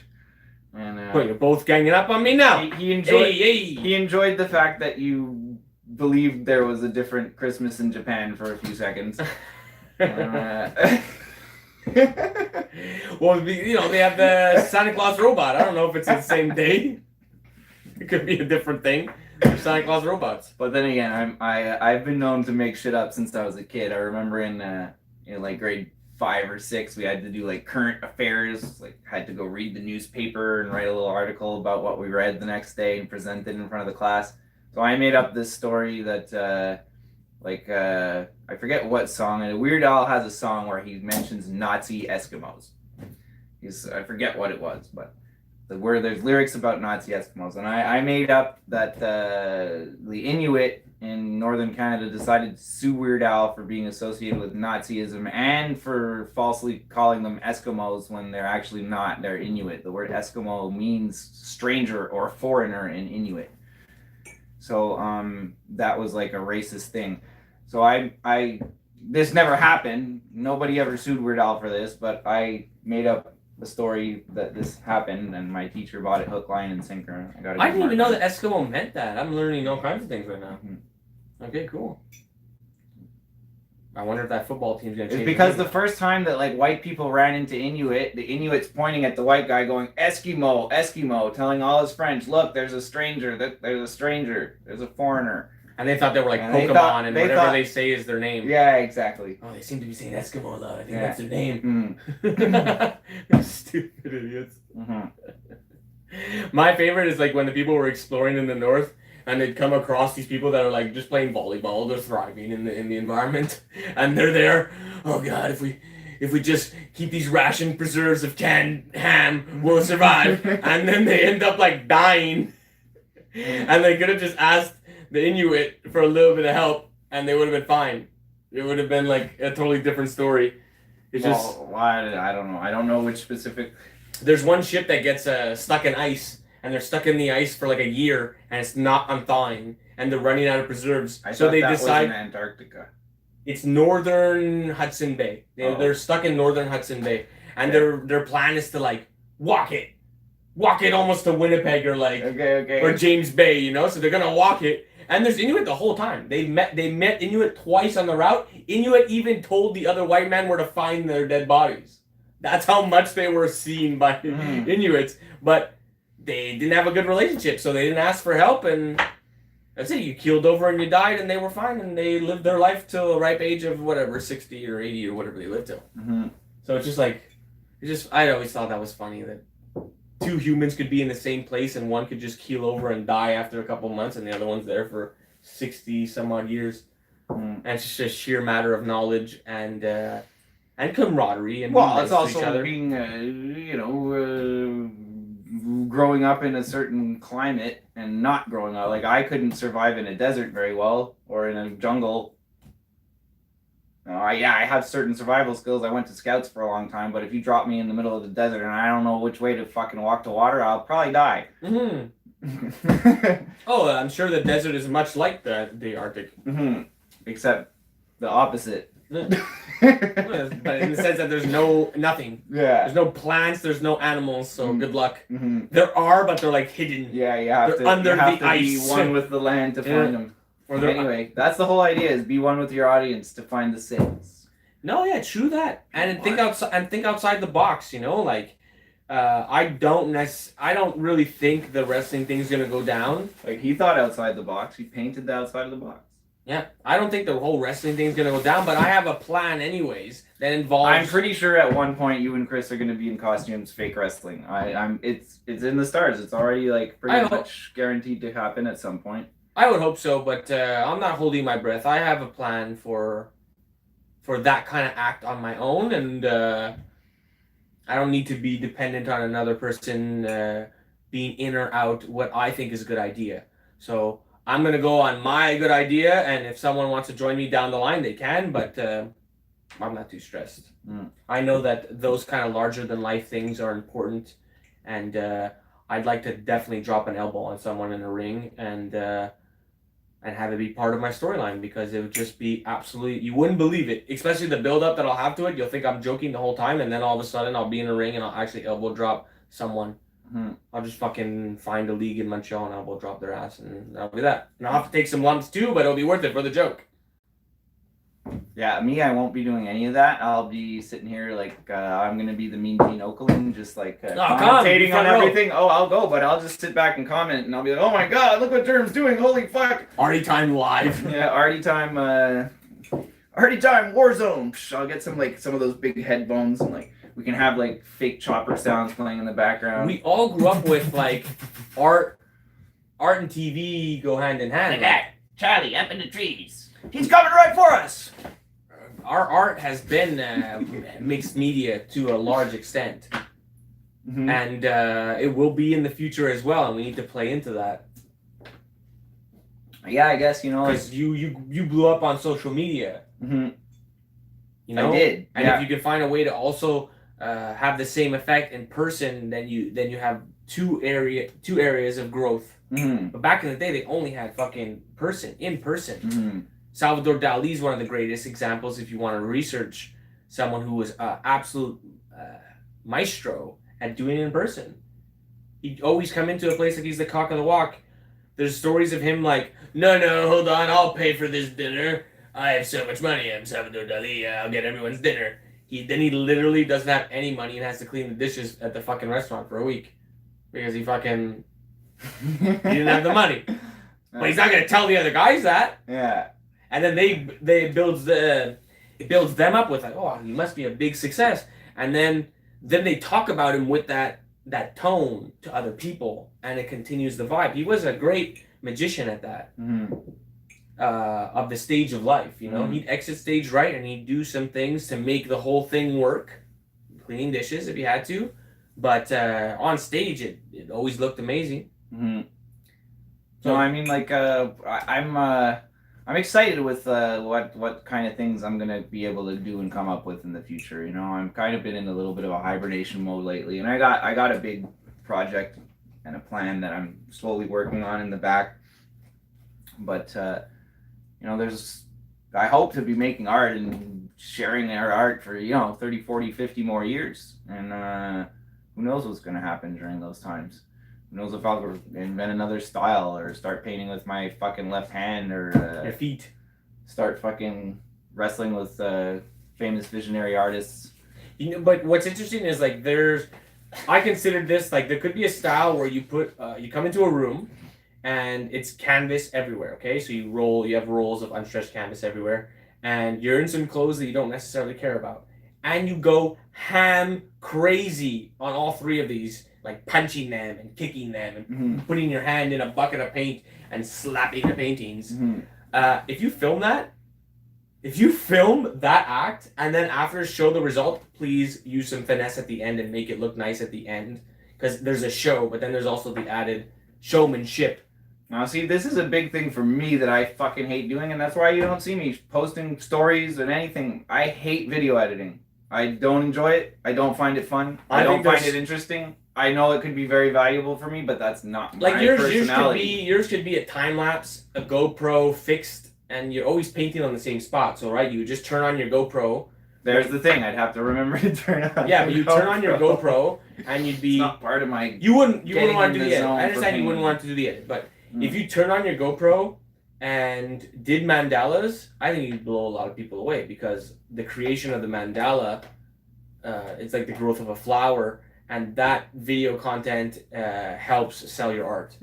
And you're both ganging up on me now. He enjoyed the fact that you believed there was a different Christmas in Japan for a few seconds. Well, they have the Santa Claus robot. I don't know if it's the same day. It could be a different thing. They're Santa Claus robots. But then again, I've been known to make shit up since I was a kid. I remember in like grade 5 or 6, we had to do like current affairs, like had to go read the newspaper and write a little article about what we read the next day and present it in front of the class. So I made up this story that I forget what song, and Weird Al has a song where he mentions Nazi Eskimos. I forget what it was, but where there's lyrics about Nazi Eskimos, and I made up that the Inuit in northern Canada decided to sue Weird Al for being associated with Nazism and for falsely calling them Eskimos when they're actually not. They're Inuit. The word Eskimo means stranger or foreigner in Inuit. So that was like a racist thing. So this never happened. Nobody ever sued Weird Al for this, but I made up the story that this happened, and my teacher bought it hook, line, and sinker. I didn't even know that Eskimo meant that. I'm learning all kinds of things right now. Okay, cool. I wonder if that football team's gonna change. It's because the first time that like white people ran into Inuit, the Inuit's pointing at the white guy going, Eskimo, Eskimo, telling all his friends, look, there's a stranger, there's a foreigner. And they thought they were like Pokemon, and whatever they say is their name. Yeah, exactly. Oh, they seem to be saying Eskimo though. I think that's their name. Stupid idiots. My favorite is like when the people were exploring in the north, and they'd come across these people that are like just playing volleyball. They're thriving in the environment, and they're there. Oh God, if we just keep these ration preserves of canned ham, we'll survive. And then they end up like dying, and they could have just asked the Inuit for a little bit of help, and they would have been fine. It would have been like a totally different story. It's just why I don't know. I don't know which specific. There's one ship that gets stuck in ice, and they're stuck in the ice for like a year, and it's not unthawing, and they're running out of preserves. So they decide was in Antarctica. It's northern Hudson Bay. They're stuck in northern Hudson Bay, and their plan is to like walk it, walk it almost to Winnipeg or like or James Bay, you know. So they're gonna walk it, and there's Inuit the whole time. They met Inuit twice on the route. Inuit even told the other white man where to find their dead bodies. That's how much they were seen by Inuits, but they didn't have a good relationship, so they didn't ask for help, and that's it. You keeled over and you died, and they were fine, and they lived their life till a ripe age of whatever, 60 or 80 or whatever they lived till. So it's just like, I always thought that was funny that two humans could be in the same place and one could just keel over and die after a couple months, and the other one's there for 60 some odd years. And it's just a sheer matter of knowledge and camaraderie and well, being nice it's to also each other. being growing up in a certain climate and not growing up. Like I couldn't survive in a desert very well or in a jungle. I have certain survival skills. I went to scouts for a long time, but if you drop me in the middle of the desert and I don't know which way to fucking walk to water, I'll probably die. Oh, I'm sure the desert is much like the Arctic. Except the opposite. But in the sense that there's nothing. Yeah. There's no plants, there's no animals, so good luck. There are, but they're like hidden. Yeah, you have to be one with the land to find them. Anyway, that's the whole idea: is be one with your audience to find the sales. No, yeah, true that, and think outside the box. You know, like I don't really think the wrestling thing's gonna go down. Like he thought outside the box. He painted the outside of the box. Yeah, I don't think the whole wrestling thing's gonna go down, but I have a plan anyways that involves. I'm pretty sure at one point you and Chris are gonna be in costumes, fake wrestling. It's in the stars. It's already like pretty much guaranteed to happen at some point. I would hope so, but I'm not holding my breath. I have a plan for that kind of act on my own, and I don't need to be dependent on another person being in or out what I think is a good idea. So I'm going to go on my good idea, and if someone wants to join me down the line, they can, but I'm not too stressed. I know that those kind of larger-than-life things are important, and I'd like to definitely drop an elbow on someone in the ring and have it be part of my storyline, because it would just be absolutely, you wouldn't believe it, especially the build-up that I'll have to it. You'll think I'm joking the whole time, and then all of a sudden I'll be in a ring and I'll actually elbow drop someone. I'll just fucking find a league in Montreal and elbow drop their ass, and that'll be that. And I'll have to take some lumps too, but it'll be worth it for the joke. Yeah, me, I won't be doing any of that. I'll be sitting here like I'm gonna be the Mean Gene Okerlund, just like commentating on everything. Oh, I'll go, but I'll just sit back and comment, and I'll be like, "Oh my god, look what Germ's doing! Holy fuck!" Arty Time live. Yeah, Arty Time. Arty Time Warzone. I'll get some of those big headphones, and like we can have like fake chopper sounds playing in the background. We all grew up with like art and TV go hand in hand. Look at that, Charlie up in the trees. He's coming right for us. Our art has been mixed media to a large extent, and it will be in the future as well, and we need to play into that. Yeah, I guess because you blew up on social media. You know, I did, and if you can find a way to also have the same effect in person, then you have two areas of growth. But back in the day, they only had fucking in person. Salvador Dali is one of the greatest examples if you want to research someone who was absolute maestro at doing it in person. He'd always come into a place like he's the cock of the walk. There's stories of him like, no, hold on, I'll pay for this dinner. I have so much money. I'm Salvador Dali. I'll get everyone's dinner. He literally doesn't have any money and has to clean the dishes at the fucking restaurant for a week because he didn't have the money. But he's not gonna tell the other guys that. Yeah. And then it builds them up with like, oh, he must be a big success. And then they talk about him with that tone to other people, and it continues the vibe. He was a great magician at that. Of the stage of life, he'd exit stage right, and he'd do some things to make the whole thing work, cleaning dishes if he had to, but on stage it always looked amazing. So I mean, like I'm excited with what kind of things I'm gonna be able to do and come up with in the future. I'm kind of been in a little bit of a hibernation mode lately, and I got a big project and a plan that I'm slowly working on in the back, but I hope to be making art and sharing our art for 30, 40, 50 more years, and who knows what's going to happen during those times. Who knows if I'll invent another style or start painting with my fucking left hand or your feet. Start fucking wrestling with famous visionary artists. You know, but what's interesting is like I consider this like there could be a style where you put you come into a room and it's canvas everywhere. Okay, so you have rolls of unstretched canvas everywhere, and you're in some clothes that you don't necessarily care about, and you go ham crazy on all three of these, like punching them and kicking them and putting your hand in a bucket of paint and slapping the paintings. If you film that act and then after show the result, please use some finesse at the end and make it look nice at the end, because there's a show, but then there's also the added showmanship. Now, see, this is a big thing for me that I fucking hate doing, and that's why you don't see me posting stories and anything. I hate video editing. I don't enjoy it. I don't find it fun. I don't find it interesting. I know it could be very valuable for me, but that's not my personality. Yours could be a time lapse, a GoPro fixed, and you're always painting on the same spot. So right, you would just turn on your GoPro. There's the thing. I'd have to remember to turn on. Yeah, but you turn on your GoPro, and you'd be. It's not part of my. You wouldn't want to do the edit. I understand you wouldn't want to do the edit, but if you turn on your GoPro and did mandalas, I think you'd blow a lot of people away, because the creation of the mandala, it's like the growth of a flower, and that video content helps sell your art.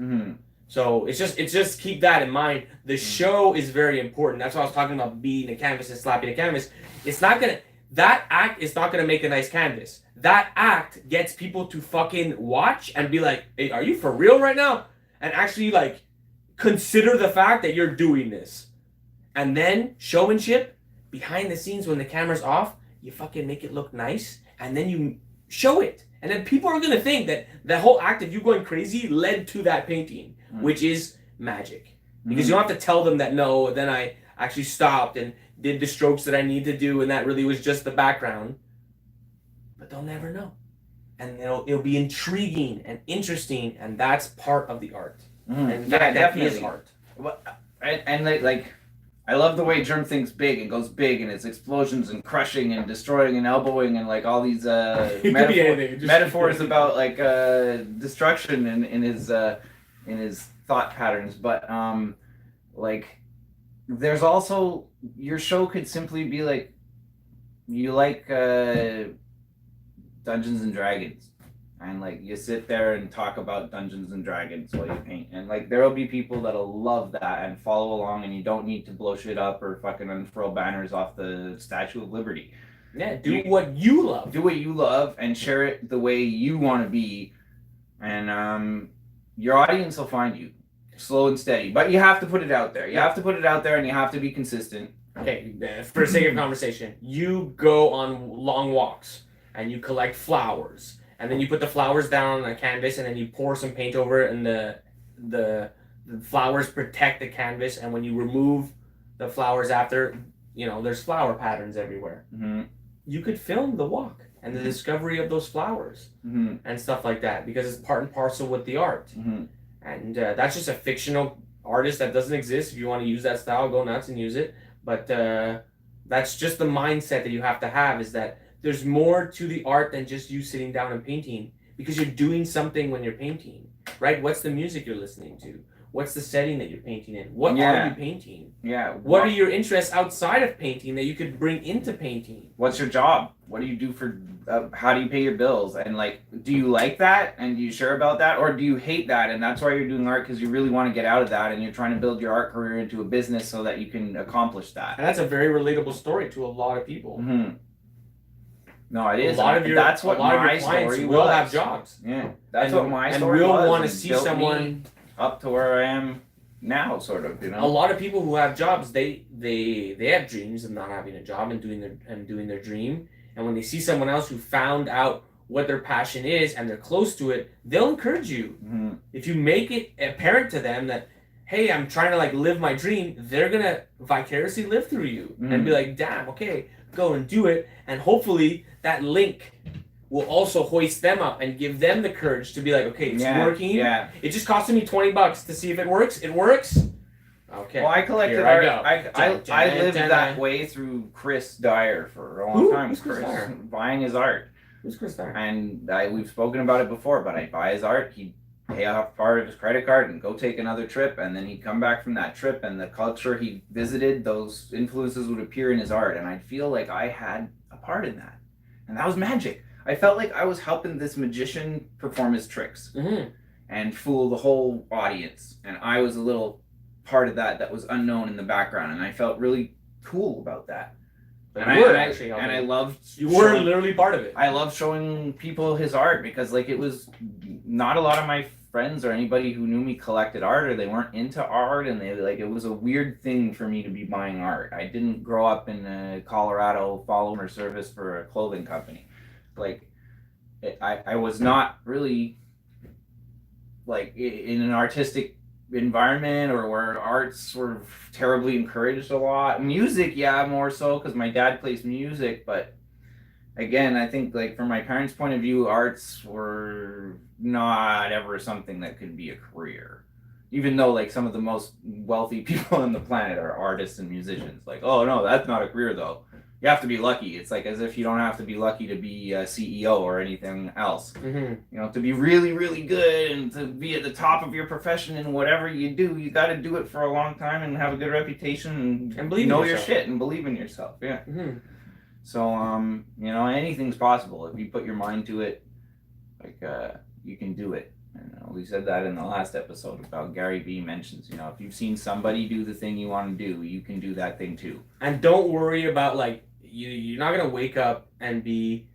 So it's just keep that in mind. The show is very important. That's why I was talking about beating a canvas and slapping a canvas. That act is not gonna make a nice canvas. That act gets people to fucking watch and be like, hey, are you for real right now? And actually like consider the fact that you're doing this. And then showmanship, behind the scenes when the camera's off, you fucking make it look nice, and then you show it. And then people are gonna think that the whole act of you going crazy led to that painting, which is magic. Because you don't have to tell them that, no, then I actually stopped and did the strokes that I need to do, and that really was just the background. But they'll never know. And it'll be intriguing and interesting, and that's part of the art. And that definitely is art. Well, and like I love the way Germ thinks big and goes big, and it's explosions and crushing and destroying and elbowing and like all these metaphors about like destruction in his thought patterns. But like there's also, your show could simply be like, you like Dungeons and Dragons, and like you sit there and talk about Dungeons and Dragons while you paint, and like there'll be people that'll love that and follow along, and you don't need to blow shit up or fucking unfurl banners off the Statue of Liberty. Yeah, do what you love. Do what you love and share it the way you want to be, and your audience will find you, slow and steady. But you have to put it out there. You have to put it out there, and you have to be consistent. Okay, for the sake of conversation, you go on long walks and you collect flowers, and then you put the flowers down on a canvas, and then you pour some paint over it, and the flowers protect the canvas, and when you remove the flowers after, there's flower patterns everywhere. You could film the walk and the discovery of those flowers and stuff like that, because it's part and parcel with the art. And that's just a fictional artist that doesn't exist. If you want to use that style, go nuts and use it. But that's just the mindset that you have to have, is that there's more to the art than just you sitting down and painting, because you're doing something when you're painting, right? What's the music you're listening to? What's the setting that you're painting in? What are you painting? Yeah. What are your interests outside of painting that you could bring into painting? What's your job? What do you do for, how do you pay your bills? And like, do you like that? And do you sure about that? Or do you hate that? And that's why you're doing art, because you really want to get out of that, and you're trying to build your art career into a business so that you can accomplish that. And that's a very relatable story to a lot of people. No, it is. That's what my story will have jobs. Yeah, that's what my story was. And we'll want to see someone up to where I am now, sort of. A lot of people who have jobs, they have dreams of not having a job and doing their dream. And when they see someone else who found out what their passion is and they're close to it, they'll encourage you. If you make it apparent to them that, hey, I'm trying to like live my dream, they're gonna vicariously live through you and be like, damn, okay, go and do it. And hopefully that link will also hoist them up and give them the courage to be like, okay, it's working. Yeah. It just costed me $20 to see if it works. It works. Okay. Well, I collected art. I lived that way through Chris Dyer for a long time. Chris buying his art. Who's Chris Starr? And we've spoken about it before, but I'd buy his art. He'd pay off part of his credit card and go take another trip, and then he'd come back from that trip, and the culture he visited, those influences would appear in his art, and I'd feel like I had a part in that. And that was magic. I felt like I was helping this magician perform his tricks and fool the whole audience, and I was a little part of that was unknown in the background, and I felt really cool about that. But I loved. You were literally part of it. I love showing people his art because, like, it was not a lot of my friends or anybody who knew me collected art, or they weren't into art, and it was a weird thing for me to be buying art. I didn't grow up in Colorado following service for a clothing company. I was not really like in an artistic environment or where arts were terribly encouraged a lot. Music, yeah, more so because my dad plays music, but again, I think, like, from my parents' point of view, arts were not ever something that could be a career. Even though, like, some of the most wealthy people on the planet are artists and musicians. Like, oh no, that's not a career though. You have to be lucky. It's like as if you don't have to be lucky to be a CEO or anything else. You know, to be really, really good and to be at the top of your profession in whatever you do, you got to do it for a long time and have a good reputation and believe know your shit and believe in yourself. Yeah. So, you know, anything's possible if you put your mind to it. Like, you can do it. And we said that in the last episode about Gary Vee mentions, you know, if you've seen somebody do the thing you want to do, you can do that thing too. And don't worry about, like, you're not going to wake up and be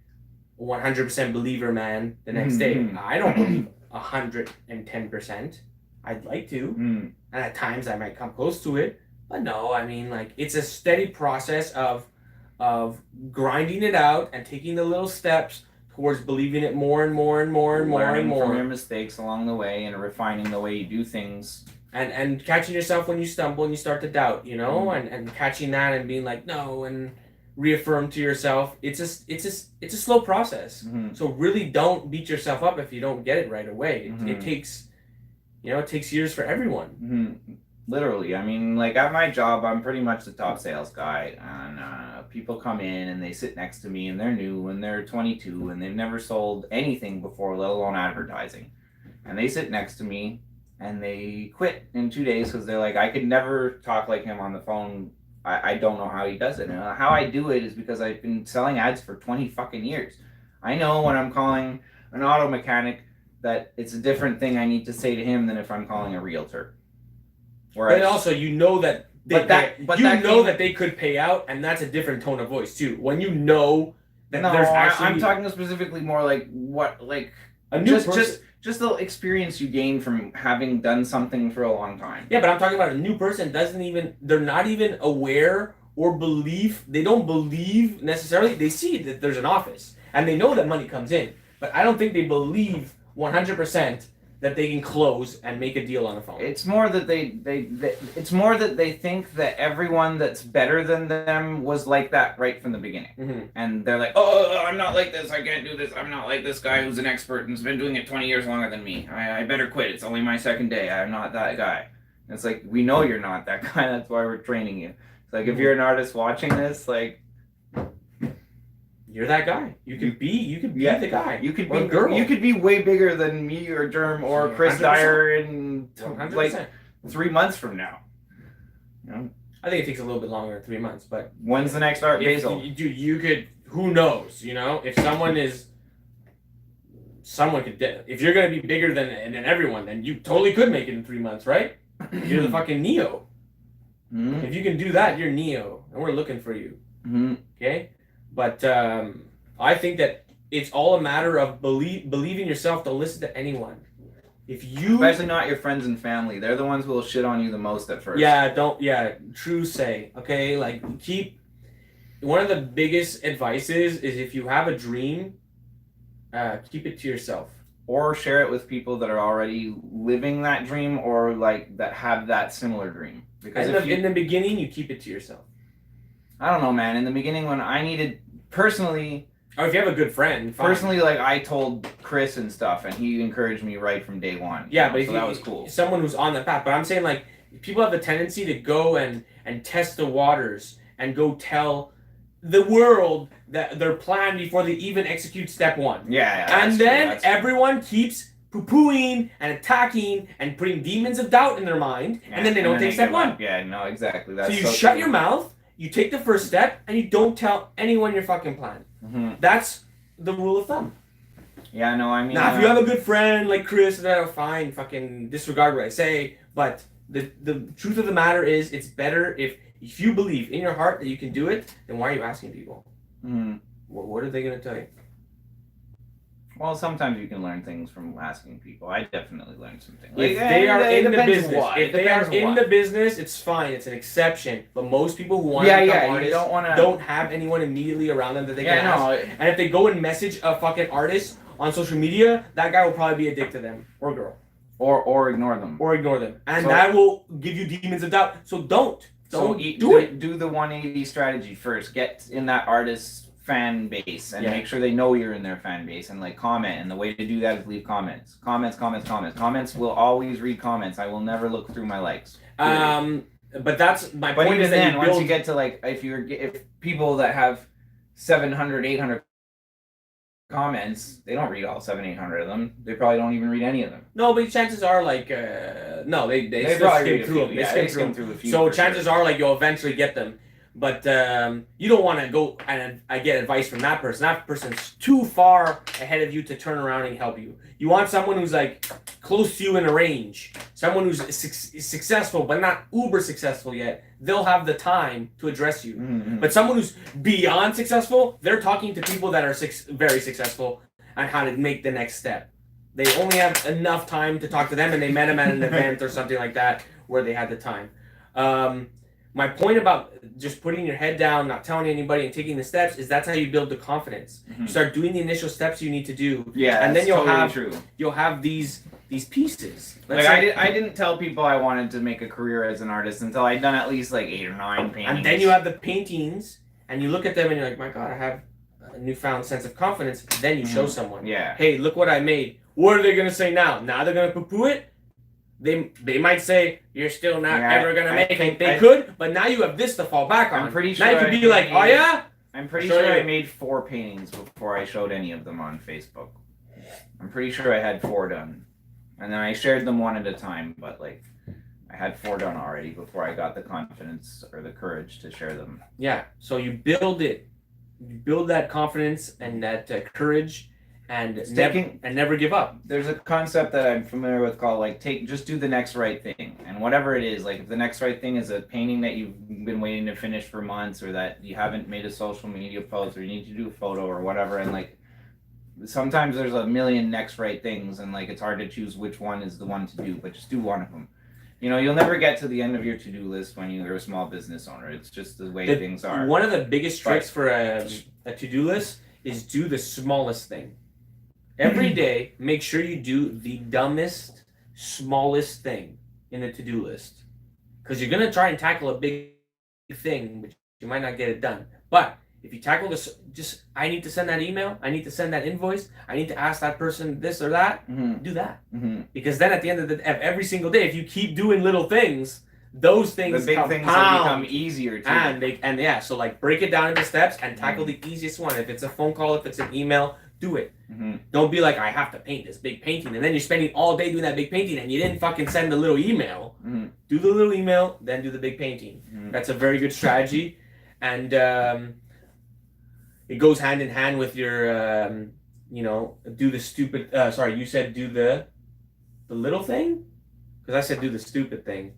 100% believer man the next day. I don't believe 110%. I'd like to. And at times I might come close to it. But no, I mean, like, it's a steady process of grinding it out and taking the little steps towards believing it more and more and more and more and more. From your mistakes along the way and refining the way you do things. And catching yourself when you stumble and you start to doubt, you know, and catching that and being like, no, and reaffirm to yourself. It's a slow process. So really don't beat yourself up if you don't get it right away. It takes, you know, it takes years for everyone. Literally. I mean, like, at my job, I'm pretty much the top sales guy, and people come in and they sit next to me and they're new and they're 22 and they've never sold anything before, let alone advertising. And they sit next to me and they quit in 2 days because they're like, I could never talk like him on the phone. I don't know how he does it. And how I do it is because I've been selling ads for 20 fucking years. I know when I'm calling an auto mechanic that it's a different thing I need to say to him than if I'm calling a realtor. Whereas, but also, you know that that they could pay out, and that's a different tone of voice too. When you know that there's actually, I'm talking specifically more like what, like a new person. Just the experience you gain from having done something for a long time. Yeah, but I'm talking about a new person they're not even aware or they don't believe necessarily. They see that there's an office and they know that money comes in, but I don't think they believe 100% that they can close and make a deal on the phone. It's more that they think that everyone that's better than them was like that right from the beginning. And they're like, oh, I'm not like this, I can't do this, I'm not like this guy who's an expert and has been doing it 20 years longer than me. I better quit, it's only my second day, I'm not that guy. And it's like, we know you're not that guy, that's why we're training you. It's like, if you're an artist watching this, like, you're that guy. You could be the guy. You could be a girl. You could be way bigger than me or Germ or Chris 100%. Dyer in 100%. Like 3 months from now. You know? I think it takes a little bit longer than 3 months, but when's the next Art Basel? You could. Who knows? You know, if someone could. If you're gonna be bigger than everyone, then you totally could make it in 3 months, right? You're the fucking Neo. If you can do that, you're Neo, and we're looking for you. Okay. But I think that it's all a matter of believing yourself. Don't listen to anyone. Especially not your friends and family. They're the ones who will shit on you the most at first. Yeah, true say. Okay, like, one of the biggest advices is if you have a dream, keep it to yourself. Or share it with people that are already living that dream or, like, that have that similar dream. Because in the beginning, you keep it to yourself. I don't know, man. In the beginning, when I needed, personally... Or if you have a good friend, fine. Personally, like, I told Chris and stuff, and he encouraged me right from day one. Yeah, but so that was cool. Someone who's on the path. But I'm saying, like, people have the tendency to go and test the waters and go tell the world their plan before they even execute step one. Yeah, and then everyone keeps poo-pooing and attacking and putting demons of doubt in their mind, and then they don't take step one. Yeah, no, exactly. So you shut your mouth, you take the first step, and you don't tell anyone your fucking plan. Mm-hmm. That's the rule of thumb. Yeah, no, I mean... Now, if you have a good friend like Chris, fine, fucking disregard what I say, but the truth of the matter is, it's better if you believe in your heart that you can do it, then why are you asking people? Mm-hmm. What are they going to tell you? Well, sometimes you can learn things from asking people. I definitely learned something. If they are in the business, the business, it's fine. It's an exception. But most people who want to become artists don't have anyone immediately around them that they can ask. And if they go and message a fucking artist on social media, that guy will probably be addicted to them or girl. Or ignore them. And that will give you demons of doubt. So don't do it. Do the 180 strategy first. Get in that artist's fan base and make sure they know you're in their fan base and like comment. And the way to do that is leave comments. Comments will always read comments. I will never look through my likes. But that's my point. Even then, once you get to like if people that have 700, 800 comments, they don't read all 700-800 of them. They probably don't even read any of them. No, but chances are like no, they probably skim through them. They skim through a few. So chances are like you'll eventually get them. But you don't want to go and I get advice from that person. That person's too far ahead of you to turn around and help you. You want someone who's like close to you in a range. Someone who's successful but not uber successful yet. They'll have the time to address you. Mm-hmm. But someone who's beyond successful, they're talking to people that are very successful on how to make the next step. They only have enough time to talk to them, and they met them at an event or something like that where they had the time. My point about just putting your head down, not telling anybody, and taking the steps is that's how you build the confidence. Mm-hmm. You start doing the initial steps you need to do, and then you'll have these pieces. I didn't tell people I wanted to make a career as an artist until I'd done at least like 8 or 9 paintings. And then you have the paintings, and you look at them and you're like, my God, I have a newfound sense of confidence. Then you show someone, hey, look what I made. What are they gonna say now? Now they're gonna poo-poo it. They might say you're still not ever gonna make it. They could, but now you have this to fall back on. I'm pretty sure. Now you could be like, oh yeah. I'm pretty sure I made 4 paintings before I showed any of them on Facebook. I'm pretty sure I had 4 done, and then I shared them one at a time. But like, I had 4 done already before I got the confidence or the courage to share them. Yeah. So you build it, you build that confidence and that courage. And never give up. There's a concept that I'm familiar with called like just do the next right thing, and whatever it is, like if the next right thing is a painting that you've been waiting to finish for months, or that you haven't made a social media post, or you need to do a photo or whatever, and like sometimes there's a million next right things, and like it's hard to choose which one is the one to do, but just do one of them. You know, you'll never get to the end of your to-do list when you're a small business owner. It's just the way things are. One of the biggest tricks for a to-do list is do the smallest thing. Every day, make sure you do the dumbest, smallest thing in the to-do list. Because you're going to try and tackle a big thing, but you might not get it done. But if you tackle this, I need to send that email, I need to send that invoice, I need to ask that person this or that, do that. Mm-hmm. Because then at the end of every single day, if you keep doing little things, those things the big things will become easier too. So like break it down into steps and tackle the easiest one. If it's a phone call, if it's an email, do it. Mm-hmm. Don't be like, I have to paint this big painting, and then you're spending all day doing that big painting and you didn't fucking send the little email. Mm-hmm. Do the little email, then do the big painting. Mm-hmm. That's a very good strategy, and it goes hand in hand with your do the stupid you said do the little thing? Because I said do the stupid thing.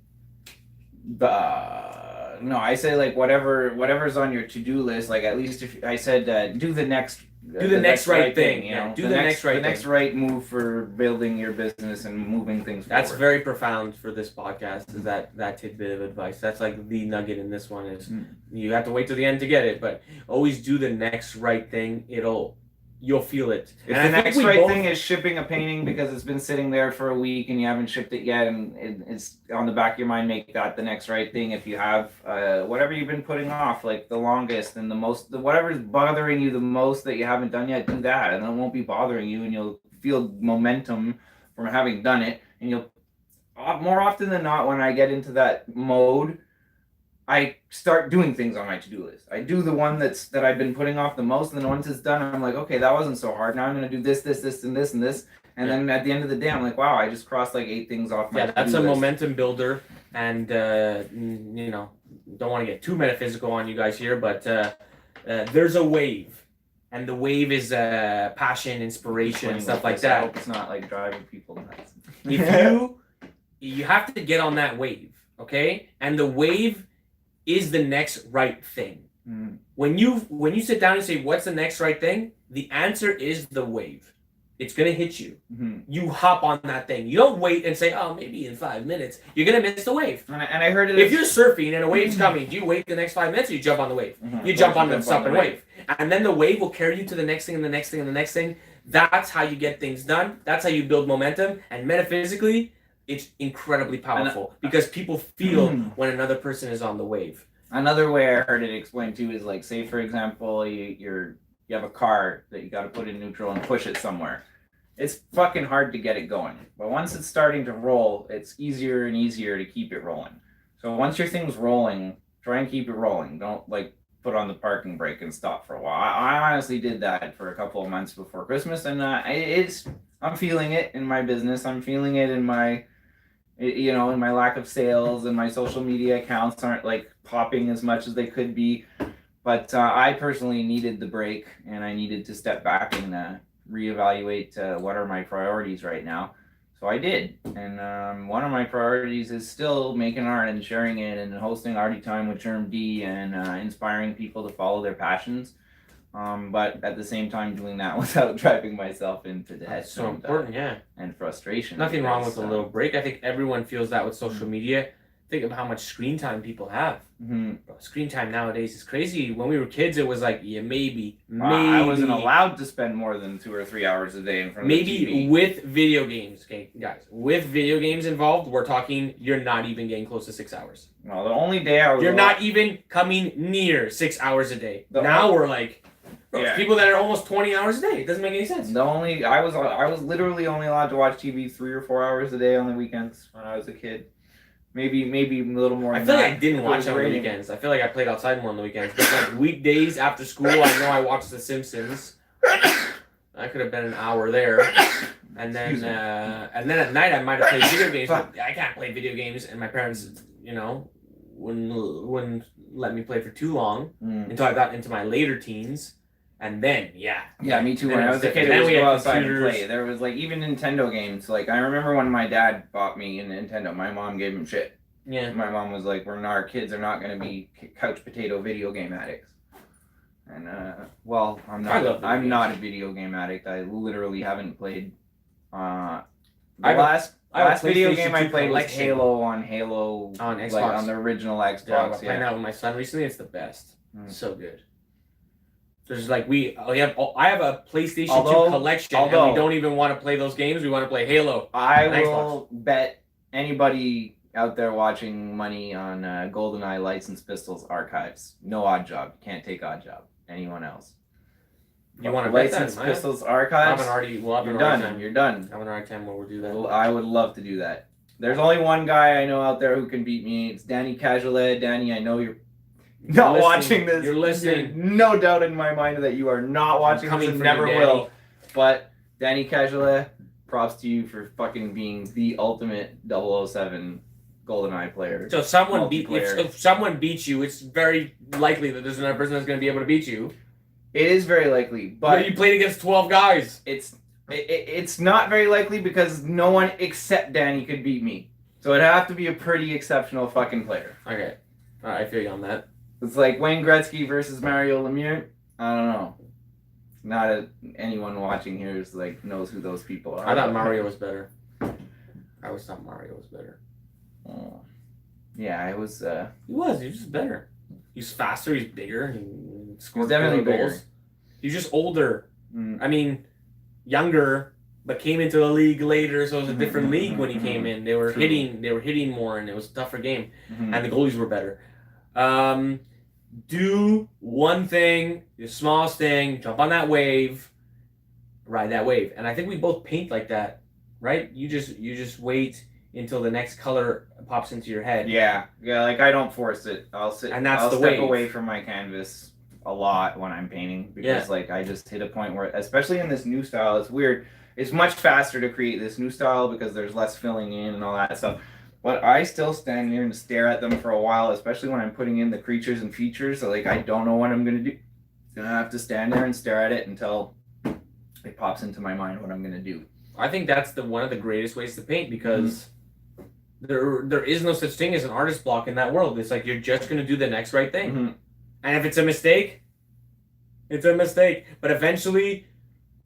No, I say like whatever's on your to-do list, like at least if I said do the next right thing, you know, do the next right move for building your business and moving things forward. That's very profound for this podcast, is that tidbit of advice. That's like the nugget in this one is you have to wait till the end to get it, but always do the next right thing. You'll feel it. If the next right thing is shipping a painting because it's been sitting there for a week and you haven't shipped it yet, and it's on the back of your mind, make that the next right thing. If you have whatever you've been putting off, like the longest and whatever's bothering you the most that you haven't done yet, do that, and it won't be bothering you, and you'll feel momentum from having done it. And you'll more often than not, when I get into that mode, I start doing things on my to-do list. I do the one that I've been putting off the most, and then once it's done, I'm like, okay, that wasn't so hard. Now I'm gonna do this, this, this, and this, and this. And then at the end of the day, I'm like, wow, I just crossed like 8 things off my to-do that's a list. momentum builder. And, you know, don't want to get too metaphysical on you guys here, but there's a wave. And the wave is passion, inspiration, and stuff like that. I hope it's not like driving people nuts. If you have to get on that wave, okay? And the wave is the next right thing. Mm. When you sit down and say, what's the next right thing? The answer is the wave. It's going to hit you. Mm-hmm. You hop on that thing. You don't wait and say, oh, maybe in 5 minutes. You're going to miss the wave. And I heard it. If you're surfing and a wave's coming, do you wait the next 5 minutes or you jump on the wave? Mm-hmm. You jump on the stopping wave. And then the wave will carry you to the next thing and the next thing and the next thing. That's how you get things done. That's how you build momentum. And metaphysically, it's incredibly powerful because people feel when another person is on the wave. Another way I heard it explained too is like, say for example, you have a car that you got to put in neutral and push it somewhere. It's fucking hard to get it going, but once it's starting to roll, it's easier and easier to keep it rolling. So once your thing's rolling, try and keep it rolling. Don't like put on the parking brake and stop for a while. I honestly did that for a couple of months before Christmas, and I'm feeling it in my business. I'm feeling it in my, you know, in my lack of sales, and my social media accounts aren't like popping as much as they could be. But I personally needed the break, and I needed to step back and reevaluate what are my priorities right now. So I did, and one of my priorities is still making art and sharing it and hosting Arty Time with GermDee and inspiring people to follow their passions. But at the same time, doing that without driving myself into debt. That's so important, and frustration. Nothing wrong with a little break. I think everyone feels that with social media. Think of how much screen time people have. Mm-hmm. Screen time nowadays is crazy. When we were kids, it was like, yeah, maybe. I wasn't allowed to spend more than 2 or 3 hours a day in front of the TV. Maybe with video games, okay, guys. With video games involved, we're talking, you're not even getting close to 6 hours. No, the only day I was... You're not even coming near 6 hours a day. Now we're like... Bro, people that are almost 20 hours a day. It doesn't make any sense. I was literally only allowed to watch TV 3 or 4 hours a day on the weekends when I was a kid. Maybe a little more. I feel like I didn't watch on the weekends. I feel like I played outside more on the weekends. But like weekdays after school, I know I watched The Simpsons. I could have been an hour there, and then at night I might have played video games. But I can't play video games, and my parents, you know, wouldn't let me play for too long until I got into my later teens. And then, yeah, me too. When I was a kid, it was go outside and play. There was like even Nintendo games. Like I remember when my dad bought me a Nintendo, my mom gave him shit. Yeah. My mom was like, our kids are not going to be couch potato video game addicts. And well, I'm not a video game addict. I literally haven't played. The last video game I played was Halo on Xbox. Like on the original Xbox. Yeah, I was playing that with my son recently. It's the best. So good. There's like I have a PlayStation 2 collection, and we don't even want to play those games. We want to play Halo. I will bet anybody out there watching money on GoldenEye Licensed Pistols Archives. No Odd Job. Can't take Odd Job. Anyone else? You want to bet Licensed Pistols Archives? You're done. You're done. I have an Arty Time where we'll do that. I would love to do that. There's only one guy I know out there who can beat me. It's Danny Cajolet. Danny, I know you're not watching this. You're listening. There's no doubt in my mind that you are not watching this and never will. But Danny Cajolet, props to you for fucking being the ultimate 007 GoldenEye player. So if someone beats you, it's very likely that there's another person that's going to be able to beat you. It is very likely, but you played against 12 guys. It's not very likely because no one except Danny could beat me. So it'd have to be a pretty exceptional fucking player. Okay, all right, I feel you on that. It's like Wayne Gretzky versus Mario Lemieux. I don't know. Not anyone watching here is like knows who those people are. I thought Mario was better. I always thought Mario was better. Oh. Yeah, it was. He was just better. He's faster. He's bigger. He scored definitely goals. bigger. He's just older. I mean, younger, but came into the league later, so it was a different league when he came in. They were hitting more, and it was a tougher game, and the goalies were better. Do one thing, the smallest thing, jump on that wave, ride that wave. And I think we both paint like that, right? You just wait, until the next color pops into your head. Yeah, like I don't force it. I'll step away from my canvas a lot when I'm painting because like I just hit a point where, especially in this new style, it's weird. It's much faster to create this new style because there's less filling in and all that stuff. But I still stand there and stare at them for a while, especially when I'm putting in the creatures and features. So like I don't know what I'm gonna do. I'm gonna have to stand there and stare at it until it pops into my mind what I'm gonna do. I think that's one of the greatest ways to paint because there is no such thing as an artist block in that world. It's like you're just gonna do the next right thing, and if it's a mistake, it's a mistake. But eventually,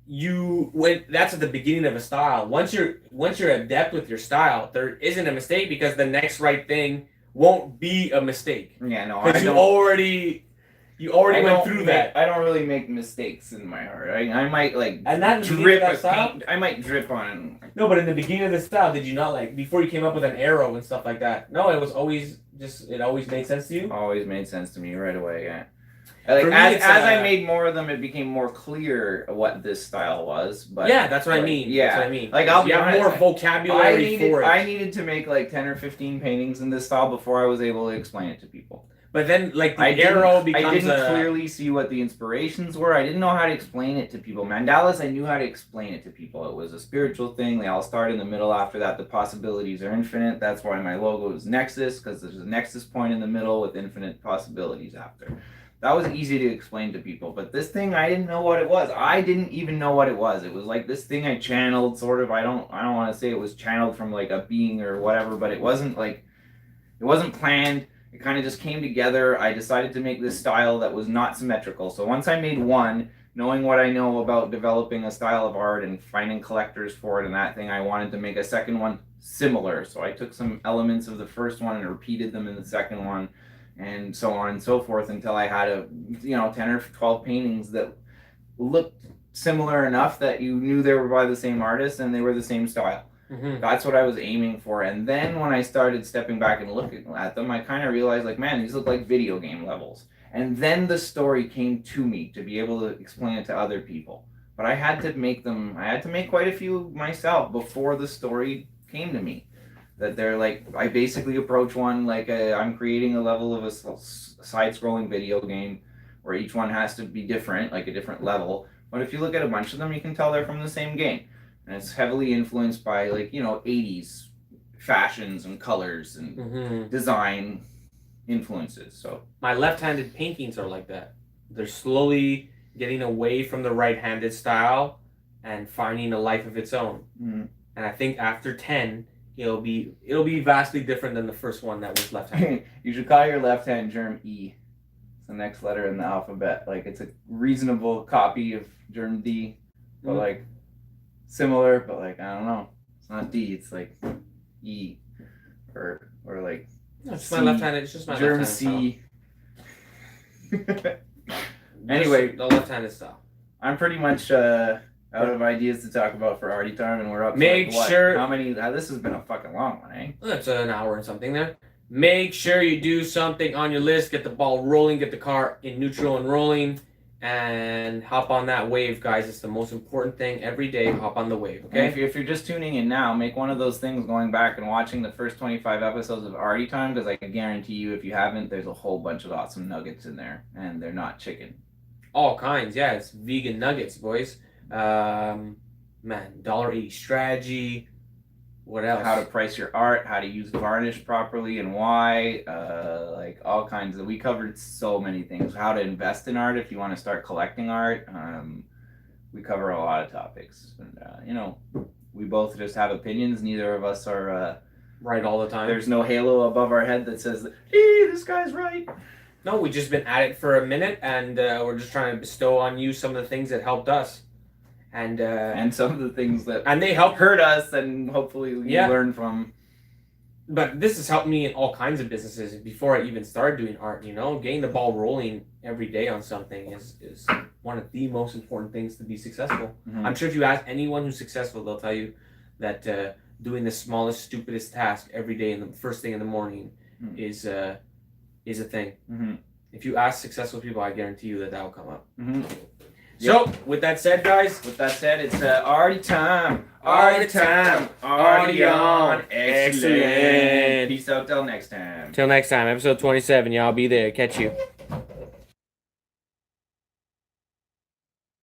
that's at the beginning of a style. Once you're adept with your style, there isn't a mistake because the next right thing won't be a mistake. Yeah, no, because you already went through that. I don't really make mistakes in my art. I might like drip a paint. I might drip on. No, but in the beginning of the style, did you not like before you came up with an arrow and stuff like that? No, it was always it always made sense to you. Always made sense to me right away. Yeah. Like as I made more of them, it became more clear what this style was. But yeah, that's what I mean. Yeah, that's what I mean. Like I'll be honest, more vocabulary for it. I needed to make like 10 or 15 paintings in this style before I was able to explain it to people. But then, like, I didn't clearly see what the inspirations were. I didn't know how to explain it to people. Mandalas, I knew how to explain it to people. It was a spiritual thing. They all start in the middle. After that, the possibilities are infinite. That's why my logo is Nexus, because there's a nexus point in the middle with infinite possibilities after. That was easy to explain to people. But this thing, I didn't know what it was. I didn't even know what it was. It was like this thing I channeled, sort of. I don't want to say it was channeled from like a being or whatever, but it wasn't planned. It kind of just came together. I decided to make this style that was not symmetrical. So once I made one, knowing what I know about developing a style of art and finding collectors for it and that thing, I wanted to make a second one similar. So I took some elements of the first one and repeated them in the second one, and so on and so forth until I had 10 or 12 paintings that looked similar enough that you knew they were by the same artist and they were the same style. That's what I was aiming for. And then when I started stepping back and looking at them, I kind of realized, like, man, these look like video game levels. And then the story came to me to be able to explain it to other people. But I had to make quite a few myself before the story came to me. That they're like, I basically approach one like I'm creating a level of a side-scrolling video game where each one has to be different, like a different level. But if you look at a bunch of them, you can tell they're from the same game. And it's heavily influenced by 80s fashions and colors and design influences. So my left-handed paintings are like that. They're slowly getting away from the right-handed style and finding a life of its own. And I think after 10, it'll be vastly different than the first one that was left-handed. You should call your left hand GermE. It's the next letter in the alphabet. Like, it's a reasonable copy of GermDee, but similar, but I don't know. It's not D. It's like E, or like. No, it's my left-handed. It's just my left-handed C. Anyway, the left-handed style. I'm pretty much out of ideas to talk about for Arty Time, and we're up. Make sure. How many? This has been a fucking long one, eh? That's an hour and something there. Make sure you do something on your list. Get the ball rolling. Get the car in neutral and rolling. And hop on that wave, guys. It's the most important thing every day. Hop on the wave, okay? And if you're just tuning in now, make one of those things going back and watching the first 25 episodes of Arty Time, because I can guarantee you, if you haven't, there's a whole bunch of awesome nuggets in there, and they're not chicken. All kinds, yeah. It's vegan nuggets, boys. Man, $1.80 strategy. What else? How to price your art, how to use varnish properly and why, all kinds of. We covered so many things. How to invest in art if you want to start collecting art. We cover a lot of topics, and we both just have opinions. Neither of us are right all the time. There's no halo above our head that says, "Hey, this guy's right." No, we've just been at it for a minute, and we're just trying to bestow on you some of the things that helped us. And some of the things that they help hurt us, and hopefully you learn from. But this has helped me in all kinds of businesses. Before I even started doing art, getting the ball rolling every day on something is one of the most important things to be successful. I'm sure if you ask anyone who's successful, they'll tell you that doing the smallest, stupidest task every day in the first thing in the morning is a thing. If you ask successful people, I guarantee you that will come up. So, with that said, guys, With that said, it's Arty Time. Arty Time. Arty on. Excellent. Excellent. Peace out till next time. till next time, episode 27, y'all be there. Catch you.